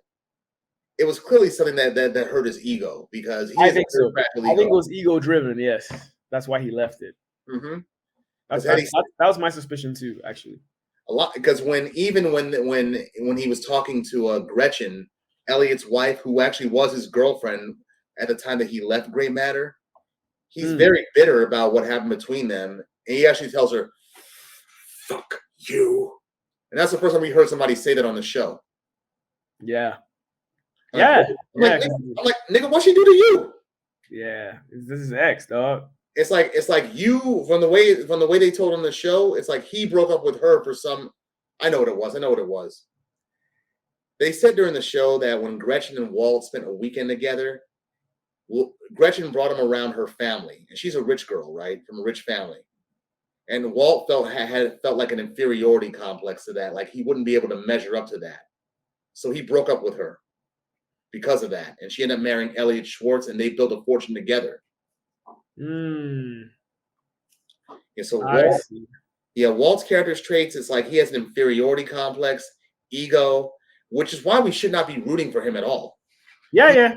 it was clearly something that hurt his ego, because I think so. I think it was ego driven. Yes, that's why he left it. Mm-hmm. That was my suspicion too, actually. A lot, because when he was talking to Gretchen, Elliot's wife, who actually was his girlfriend at the time that he left Grey Matter, he's very bitter about what happened between them, and he actually tells her, "Fuck you," and that's the first time we heard somebody say that on the show. Yeah. I'm like, nigga, what she do to you? Yeah, this is X, dog. It's like you, from the way they told on the show, it's like he broke up with her for some. I know what it was. They said during the show that when Gretchen and Walt spent a weekend together, Gretchen brought him around her family, and she's a rich girl, right, from a rich family. And Walt felt like an inferiority complex to that, like he wouldn't be able to measure up to that. So he broke up with her because of that, and she ended up marrying Elliot Schwartz, and they built a fortune together. Yeah, so I Walt, see. Walt's character's traits is like he has an inferiority complex, ego, which is why we should not be rooting for him at all. Yeah.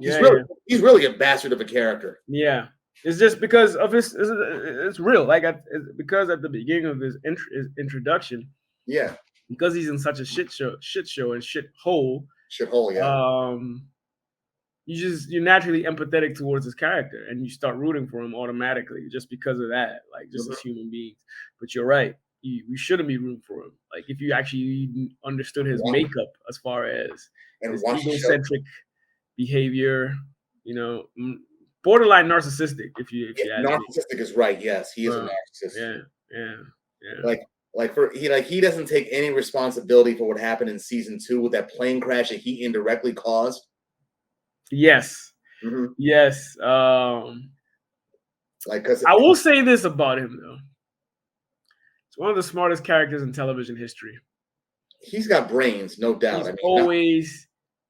He's really a bastard of a character. Yeah. It's just because of it's real. Like because at the beginning of his introduction, Yeah, because he's in such a shit show and shithole, shithole. Yeah, you're naturally empathetic towards his character, and you start rooting for him automatically just because of that, like just as human beings. But you're right, we shouldn't be rooting for him. Like if you actually understood his makeup as far as his egocentric behavior, borderline narcissistic. If you ask narcissistic is right. Yes, he is a narcissist. Yeah. He doesn't take any responsibility for what happened in season 2 with that plane crash that he indirectly caused. Yes. Mm-hmm. Yes. I will say this about him though. It's one of the smartest characters in television history. He's got brains, no doubt. He's always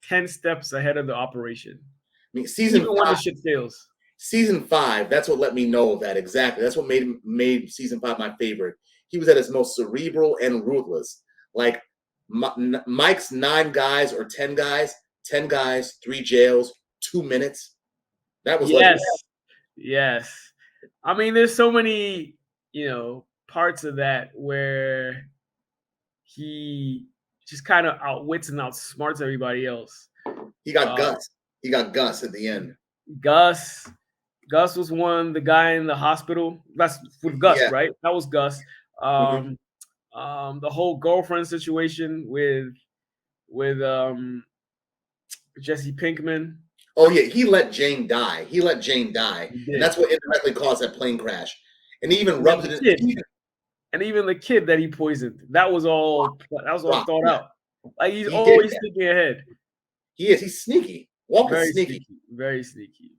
10 steps ahead of the operation. I mean, season 5, when the shit fails. Season 5, that's what let me know that exactly. That's what made season 5 my favorite. He was at his most cerebral and ruthless. Like Mike's 9 guys or 10 guys, 10 guys, 3 jails, 2 minutes. That was yes. I mean, there's so many, parts of that where he just kind of outwits and outsmarts everybody else. He got Gus. He got Gus at the end. Gus was one. The guy in the hospital. That's with Gus, right? That was Gus. The whole girlfriend situation with Jesse Pinkman. Oh yeah, he let Jane die. And that's what indirectly caused that plane crash. And he even rubbed it in. And even the kid that he poisoned. That was all thought out. Like he's always thinking ahead. He is. He's sneaky. Walt is sneaky. Very sneaky.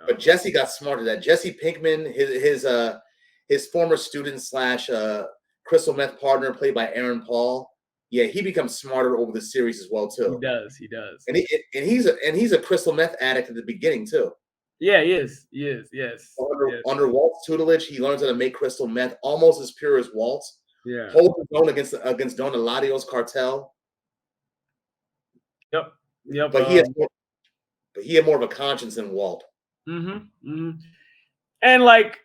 But Jesse got smarter. That Jesse Pinkman, his former student / crystal meth partner, played by Aaron Paul. Yeah, he becomes smarter over the series as well too. He does. And he's a crystal meth addict at the beginning too. Yeah, he is. Yes. Under Walt's tutelage, he learns how to make crystal meth almost as pure as Walt's. Yeah. Hold his own against Don Eladio's cartel. Yep. But he had more of a conscience than Walt. Mm-hmm. And like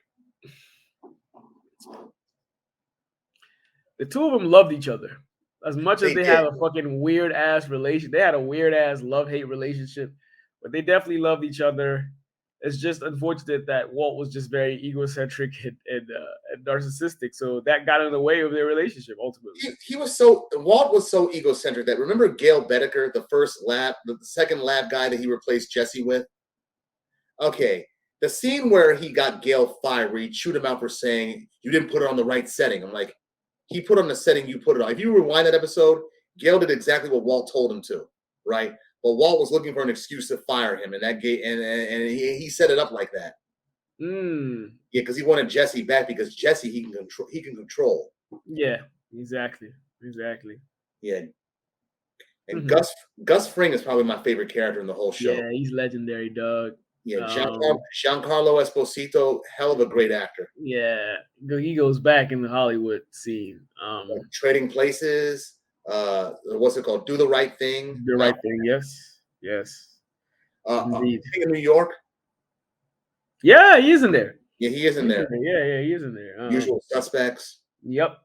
the two of them loved each other. As much as they have a fucking weird ass relation, they had a weird ass love-hate relationship, but they definitely loved each other. It's just unfortunate that Walt was just very egocentric and narcissistic, so that got in the way of their relationship ultimately. Walt was so egocentric that, remember Gail Bedecker, the second lab guy that he replaced Jesse with? Okay, the scene where he got Gail fired, where he chewed him out for saying you didn't put her on the right setting. I'm like, he put on the setting you put it on. If you rewind that episode, Gail did exactly what Walt told him to, right? But Walt was looking for an excuse to fire him, and he set it up like that. Yeah, because he wanted Jesse back because Jesse he can control. Yeah, exactly. Yeah, and Gus Fring is probably my favorite character in the whole show. Yeah, he's legendary, dog. Yeah, Giancarlo Esposito, hell of a great actor. Yeah, he goes back in the Hollywood scene. Trading Places. What's it called? Do the Right Thing. Do the Right Thing. Yes. Indeed. In New York. Yeah, he is in there. Yeah, he is in there. Yeah, he is in there. Usual Suspects. Yep.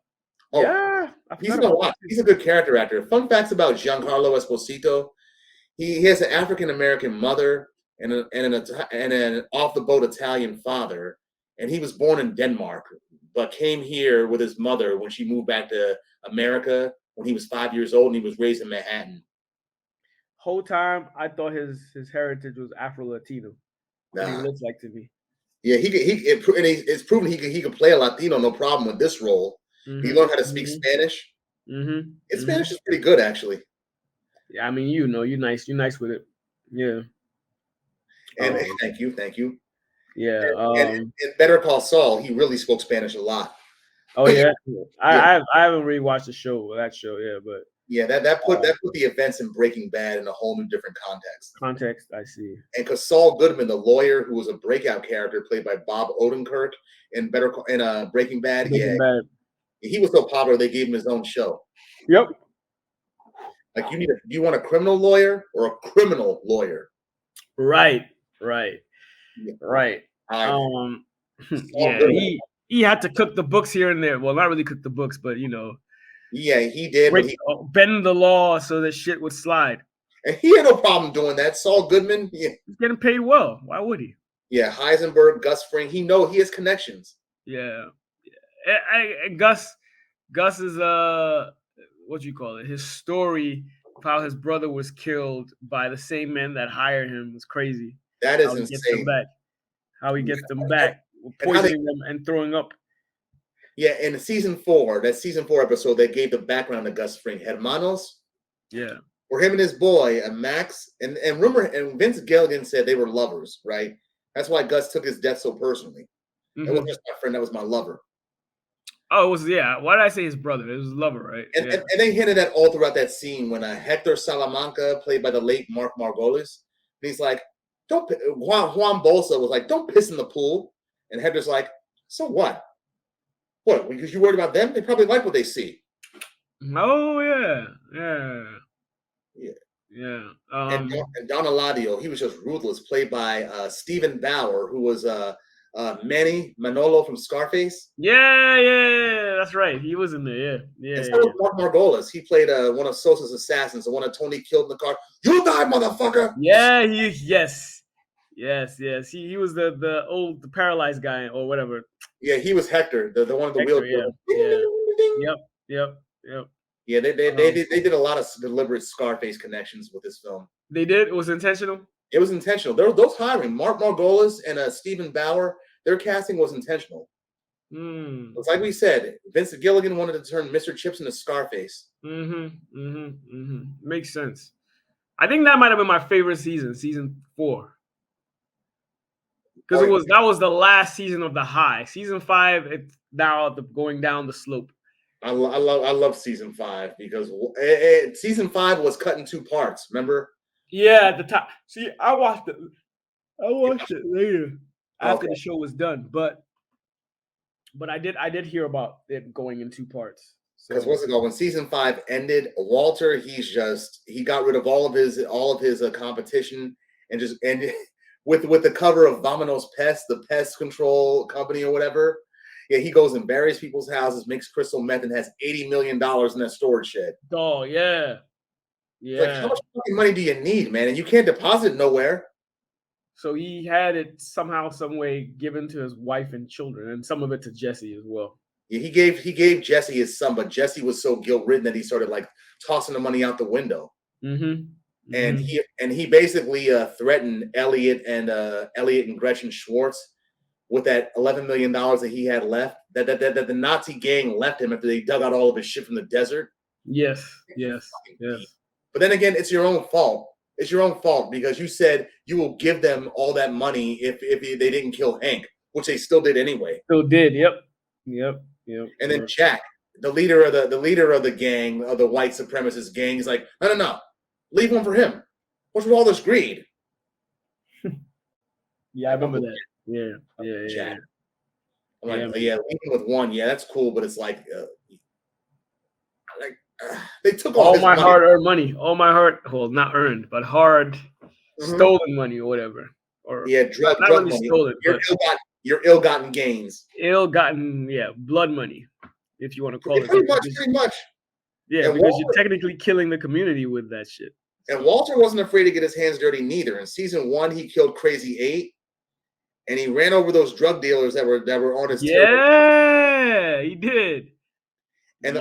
Oh, yeah. He's a good character actor. Fun facts about Giancarlo Esposito: he has an African American mother and an off the boat Italian father, and he was born in Denmark, but came here with his mother when she moved back to America when he was 5 years old, and he was raised in Manhattan. Whole time I thought his heritage was Afro-Latino. He looks like to me. Yeah, it's proven he could play a Latino no problem with this role. He learned how to speak Spanish. His Spanish is pretty good, actually. Yeah, I mean, you're nice with it. Yeah. And thank you. Yeah. And Better Call Saul, he really spoke Spanish a lot. Oh yeah. I haven't really watched that show, yeah, but Yeah, that put the events in Breaking Bad in a whole new different context. I see. And because Saul Goodman, the lawyer who was a breakout character played by Bob Odenkirk in Breaking Bad, Breaking Bad. he was so popular they gave him his own show. Yep. Like you want a criminal lawyer or a criminal lawyer? Right. Yeah, he had to cook the books here and there. Well, not really cook the books, but yeah, he did. Bend the law so that shit would slide. And he had no problem doing that. Saul Goodman, he's getting paid well. Why would he? Yeah, Heisenberg, Gus Fring. He has connections. Yeah. Gus is what you call it? His story of how his brother was killed by the same men that hired him was crazy. That is insane. How he gets them back, poisoning them and throwing up. Yeah, in season 4 episode, they gave the background to Gus Fring. Hermanos. Yeah. Where him and his boy, Max, and Vince Gilligan said they were lovers, right? That's why Gus took his death so personally. It wasn't just my friend, that was my lover. Oh, it was, yeah. Why did I say his brother? It was his lover, right? And they hinted at all throughout that scene when Hector Salamanca, played by the late Mark Margolis, he's like, Juan Bolsa was like, don't piss in the pool. And Hector's like, so what? What, because you worried about them? They probably like what they see. Oh, yeah. And Don Eladio, he was just ruthless, played by Stephen Bauer, who was Manny Manolo from Scarface. Yeah, that's right. He was in there, yeah. And so was Mark Margolis. He played one of Sosa's assassins, the one that Tony killed in the car. You die, motherfucker! Yeah, yes. He was the paralyzed guy or whatever. Yeah, he was Hector, the one with the wheelchair. Yep. Yeah, they did a lot of deliberate Scarface connections with this film. They did? It was intentional? It was intentional. Those hiring, Mark Margolis and Stephen Bauer, their casting was intentional. It's like we said, Vince Gilligan wanted to turn Mr. Chips into Scarface. Makes sense. I think that might have been my favorite season 4. Because that was the last season of the high. Season 5, it's now going down the slope. I love season 5 because season 5 was cut in 2 parts. Remember? Yeah, at the top. See, I watched it later after the show was done, but I did hear about it going in 2 parts. Because what's it called? When season 5 ended, Walter, he got rid of all of his competition and with the cover of Vamonos Pest, the pest control company or whatever. Yeah, he goes in various people's houses, makes crystal meth, and has $80 million in that storage shed. Oh, yeah. Like, how much fucking money do you need, man? And you can't deposit it nowhere. So he had it somehow, some way given to his wife and children, and some of it to Jesse as well. Yeah, he gave Jesse his son, but Jesse was so guilt-ridden that he started like tossing the money out the window. And he basically threatened Elliot and Gretchen Schwartz with that $11 million that he had left, that the Nazi gang left him after they dug out all of his shit from the desert. Yes. But then again, it's your own fault. It's your own fault because you said you will give them all that money if they didn't kill Hank, which they still did anyway. Still did. Yep. And then Jack, the leader of the gang, of the white supremacist gang, is like, no, leave one for him. What's with all this greed? Yeah, I remember that. Yeah. Jack. I'm like, leaving with one. Yeah, that's cool, but it's like they took all my hard-earned money. All my not earned, but stolen money or whatever. Or drug really money. Stolen, your ill-gotten gains. Ill-gotten, blood money, if you want to call it. Pretty much. Yeah, and because you're technically killing the community with that shit. And Walter wasn't afraid to get his hands dirty neither. In season 1, he killed Crazy 8, and he ran over those drug dealers that were on his territory. Yeah, he did. I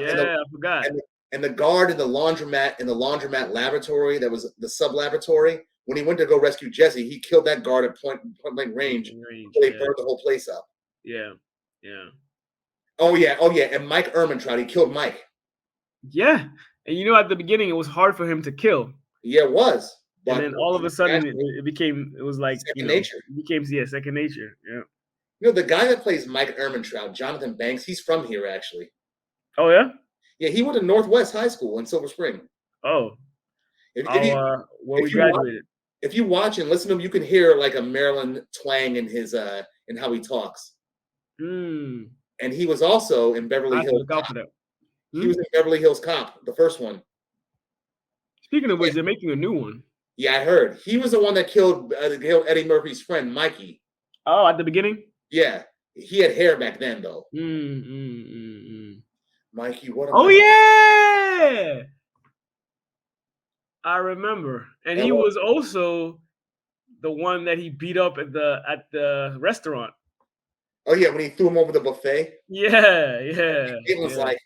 forgot. And the guard in the laundromat laboratory, that was the sub-laboratory, when he went to go rescue Jesse, he killed that guard at point blank range. They burned the whole place up. Yeah. Oh yeah. And Mike Ehrmantraut, he killed Mike. Yeah. And at the beginning, it was hard for him to kill. Yeah, it was. And then all of a sudden, it was like second nature. It became second nature. Yeah. The guy that plays Mike Ehrmantraut, Jonathan Banks, he's from here actually. Oh yeah. Yeah, he went to Northwest High School in Silver Spring. Oh, where we if you watch- graduated. If you watch and listen to him, you can hear like a Maryland twang in his in how he talks. Mm. And he was also in I Beverly have to Hills. look out for that. He was in Beverly Hills Cop, the first one. Speaking of which, they're making a new one. Yeah, I heard. He was the one that killed Eddie Murphy's friend, Mikey. Oh, at the beginning? Yeah. He had hair back then, though. Mikey, what? Oh, yeah! I remember. And he was also the one that he beat up at the restaurant. Oh, yeah, when he threw him over the buffet? Yeah. It was like,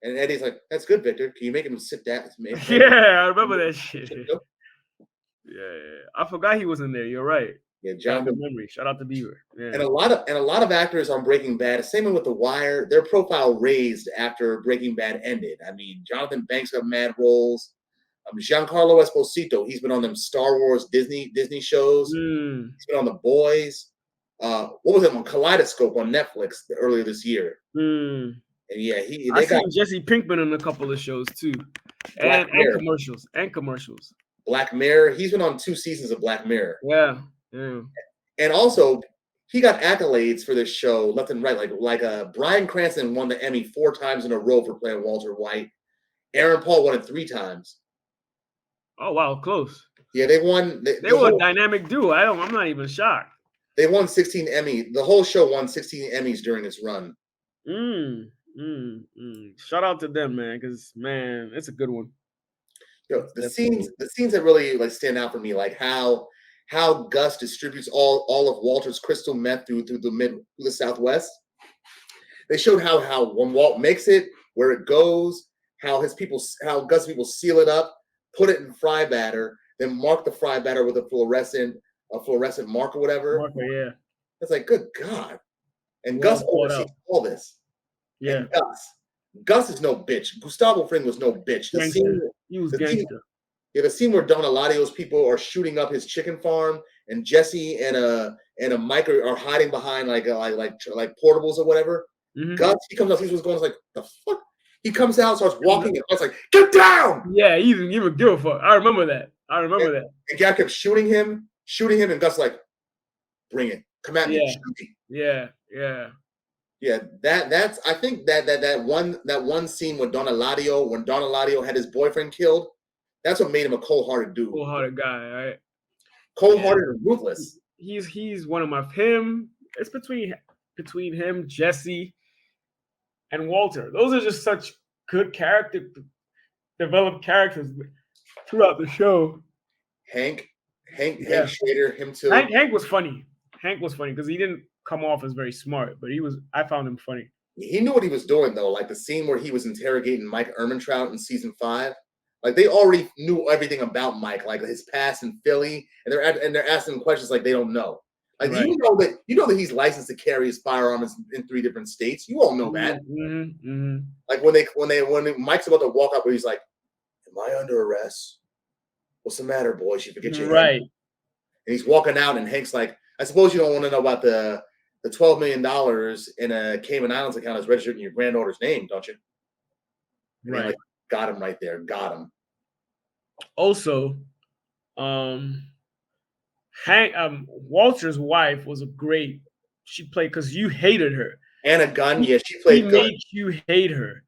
and Eddie's like, that's good, Victor. Can you make him sit down? Yeah, I remember that shit. Yeah. I forgot he was in there. You're right. Yeah, Jonathan. Memory. Shout out to Beaver. Yeah. And a lot of actors on Breaking Bad, same way with The Wire, their profile raised after Breaking Bad ended. I mean, Jonathan Banks got mad roles. Giancarlo Esposito, he's been on them Star Wars Disney shows. He's been on The Boys. What was it on Kaleidoscope on Netflix earlier this year? And yeah, I seen Jesse Pinkman in a couple of shows too, and commercials. Black Mirror. He's been on 2 seasons of Black Mirror. Yeah. And also, he got accolades for this show left and right. Like Bryan Cranston won the Emmy 4 times in a row for playing Walter White. Aaron Paul won it 3 times. Oh wow, close. Yeah, they won. They were a dynamic duo. I'm not even shocked. They won 16 Emmys. The whole show won 16 Emmys during its run. Shout out to them, man, because man, it's a good one. Yo, the scenes that really like stand out for me, like how Gus distributes all of Walter's crystal meth through the Southwest. They showed how when Walt makes it, where it goes, how Gus people seal it up, put it in fry batter, then mark the fry batter with a fluorescent mark or whatever. Yeah. It's like, good God. And Gus oversees all this. Yeah. And Gus is no bitch. Gustavo Fring was no bitch. He was gangster. The scene where Don Eladio's people are shooting up his chicken farm, and Jesse and a Mike are hiding behind like portables or whatever. Gus, he comes out, sees what's going on, like, the fuck? He comes out, starts walking, and Gus like, get down! Yeah, he didn't even give a fuck. I remember that. And Gak kept shooting him, and Gus like, bring it. Come at me. Shoot me. Yeah. Yeah, that's I think that one scene with Don Eladio, when Don Eladio had his boyfriend killed, that's what made him a cold-hearted dude. Cold-hearted guy, right? Cold-hearted and ruthless. He's one of my It's between him, Jesse, and Walter. Those are just such good developed characters throughout the show. Hank Shader, him too. Hank was funny. Because he didn't come off as very smart, but I found him funny. He knew what he was doing though. Like the scene where he was interrogating Mike Ehrmantraut in season 5. Like they already knew everything about Mike, like his past in Philly, and they're asking questions like they don't know. Like right. you know that he's licensed to carry his firearms in 3 different states. You all know that. Like when Mike's about to walk up, where he's like, "Am I under arrest? What's the matter, boys? You forget your right." hand. And he's walking out, and Hank's like, "I suppose you don't want to know about the $12 million in a Cayman Islands account that's registered in your granddaughter's name, don't you?" And right. Like, got him right there. Got him. Also, Walter's wife was she played because you hated her. Anna Gunn, yeah, she played good. Made you hate her.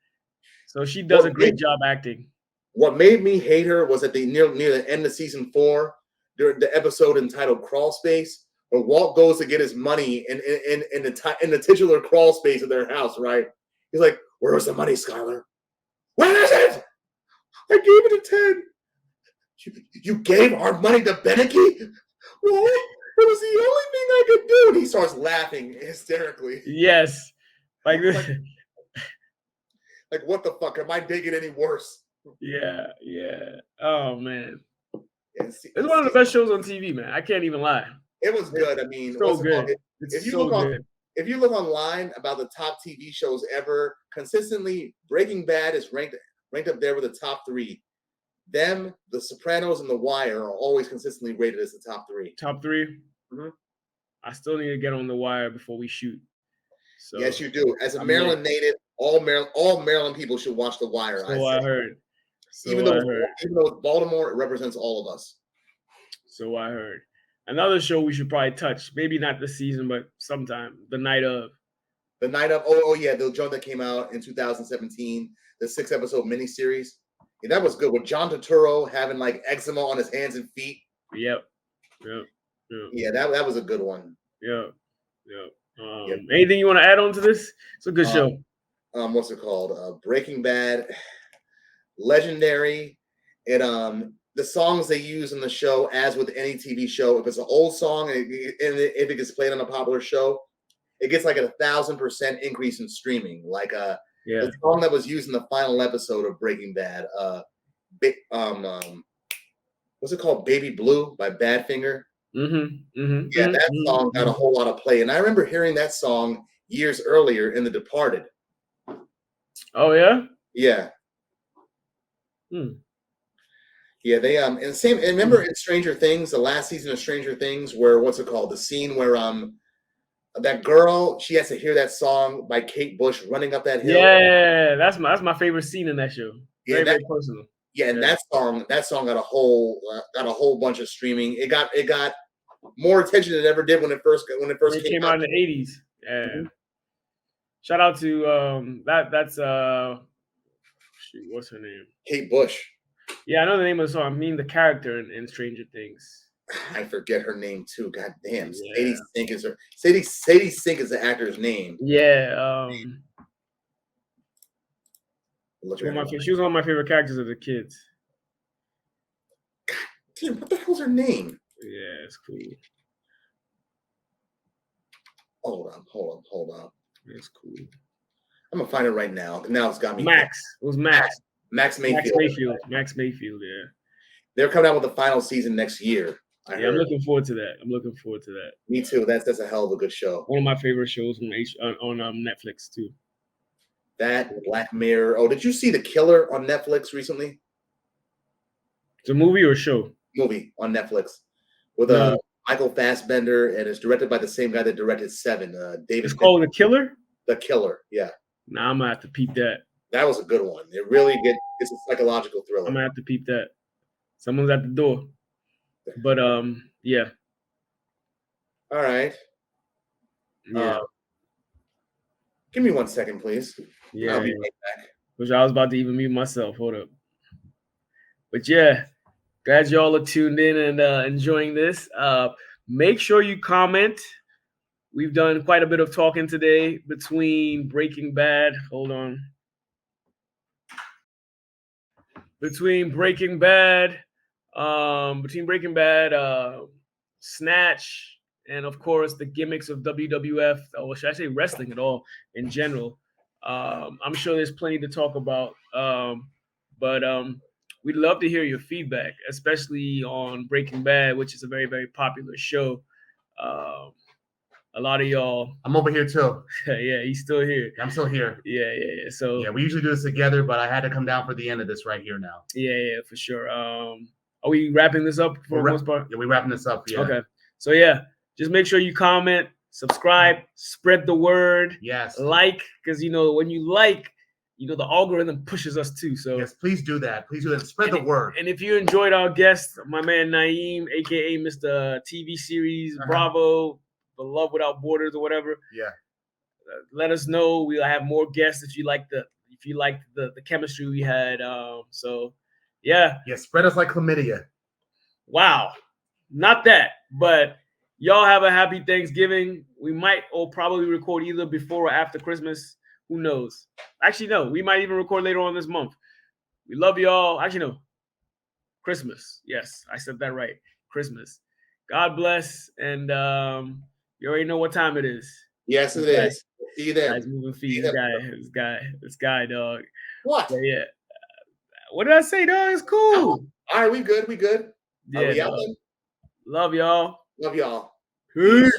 So she does a great job acting. What made me hate her was at near the end of season 4, during the episode entitled Crawl Space, where Walt goes to get his money in the titular crawl space of their house, right? He's like, "Where was the money, Skylar? Where is it? I gave it to Ted." You gave our money to Beneke? Well, it was the only thing I could do. And he starts laughing hysterically. Yes. Like what the fuck? Am I digging any worse? Yeah. Oh, man. It's one of the best shows on TV, man. I can't even lie. It was good. I mean, so good. If you look online about the top TV shows ever, consistently, Breaking Bad is ranked up there with the top 3. Them, The Sopranos, and The Wire are always consistently rated as the top 3. Top 3? Mm-hmm. I still need to get on The Wire before we shoot. So, yes, you do. As a Maryland native, all Maryland people should watch The Wire. So I heard. Even though it's Baltimore, it represents all of us. So I heard. Another show we should probably touch, maybe not this season, but sometime. The Night of. The Night of. Oh yeah, the joint that came out in 2017, the 6-episode miniseries. Yeah, that was good with John Turturro having like eczema on his hands and feet. Yep. Yeah, that was a good one. Yep. Anything you want to add on to this? It's a good show. What's it called? Breaking Bad, legendary. The songs they use in the show, as with any TV show, if it's an old song and if it gets played on a popular show, it gets like 1,000% increase in streaming. Like the song that was used in the final episode of Breaking Bad, what's it called? Baby Blue by Badfinger. Yeah, that song got a whole lot of play, and I remember hearing that song years earlier in The Departed. Oh yeah. Yeah. Yeah, they and remember in Stranger Things, the last season of Stranger Things, where what's it called? The scene where that girl, she has to hear that song by Kate Bush running up that hill. Yeah, that's my favorite scene in that show. Very personal. Yeah, and that song got a whole bunch of streaming. It got more attention than it ever did when it first came out in the 80s. Yeah. Shout out to that's what's her name? Kate Bush. Yeah, I know the name of the song. I mean the character in Stranger Things. I forget her name too. God damn. Yeah. Sadie Sink is the actor's name. Yeah. She was one of my favorite characters as a kid. God damn, what the hell's her name? Yeah, it's cool. Hold on. It's cool. I'm gonna find it right now. Now it's got me. Max. It was Max. Max Mayfield. Max Mayfield, yeah. They're coming out with the final season next year. I'm looking forward to that. Me too. That's a hell of a good show. One of my favorite shows on Netflix too. That Black Mirror. Oh, did you see The Killer on Netflix recently? It's a movie or a show? Movie on Netflix with Michael Fassbender, and it's directed by the same guy that directed Seven. David. It's called The Killer. The Killer. Yeah. Nah, I'm gonna have to peep that. That was a good one. It really it's a psychological thriller. I'm gonna have to peep that. Someone's at the door. But yeah. All right. Yeah. Give me 1 second, please. Yeah. I'll be right back. Which I was about to even mute myself. Hold up. But yeah, glad y'all are tuned in and enjoying this. Make sure you comment. We've done quite a bit of talking today between Breaking Bad. Hold on. Between Breaking Bad, Snatch, and of course the gimmicks of WWF, or should I say wrestling at all in general. I'm sure there's plenty to talk about, but we'd love to hear your feedback, especially on Breaking Bad, which is a very, very popular show. A lot of y'all. I'm over here too. Yeah, he's still here. I'm still here. Yeah. So yeah, we usually do this together, but I had to come down for the end of this right here now. Yeah, for sure. Are we wrapping this up for the most part? Yeah, we're wrapping this up. Yeah. Okay. So yeah, just make sure you comment, subscribe, spread the word. Yes. Like, because when you like, the algorithm pushes us too. So yes, please do that. Spread the word. And if you enjoyed our guest, my man Naeem, aka Mr. TV series Bravo, The Love Without Borders or whatever. Yeah. Let us know. We'll have more guests if you like the chemistry we had. So yeah. Yeah, spread us like chlamydia. Wow. Not that, but y'all have a happy Thanksgiving. We might or probably record either before or after Christmas. Who knows? Actually, no. We might even record later on this month. We love y'all. Actually, no. Christmas. Yes, I said that right. Christmas. God bless. And you already know what time it is. Yes, it is. See you there. Guys moving feet. This guy, dog. What? So, yeah. What did I say, dog? It's cool. All right, we good. Yeah. Are we out then? Love y'all. Love y'all. Peace.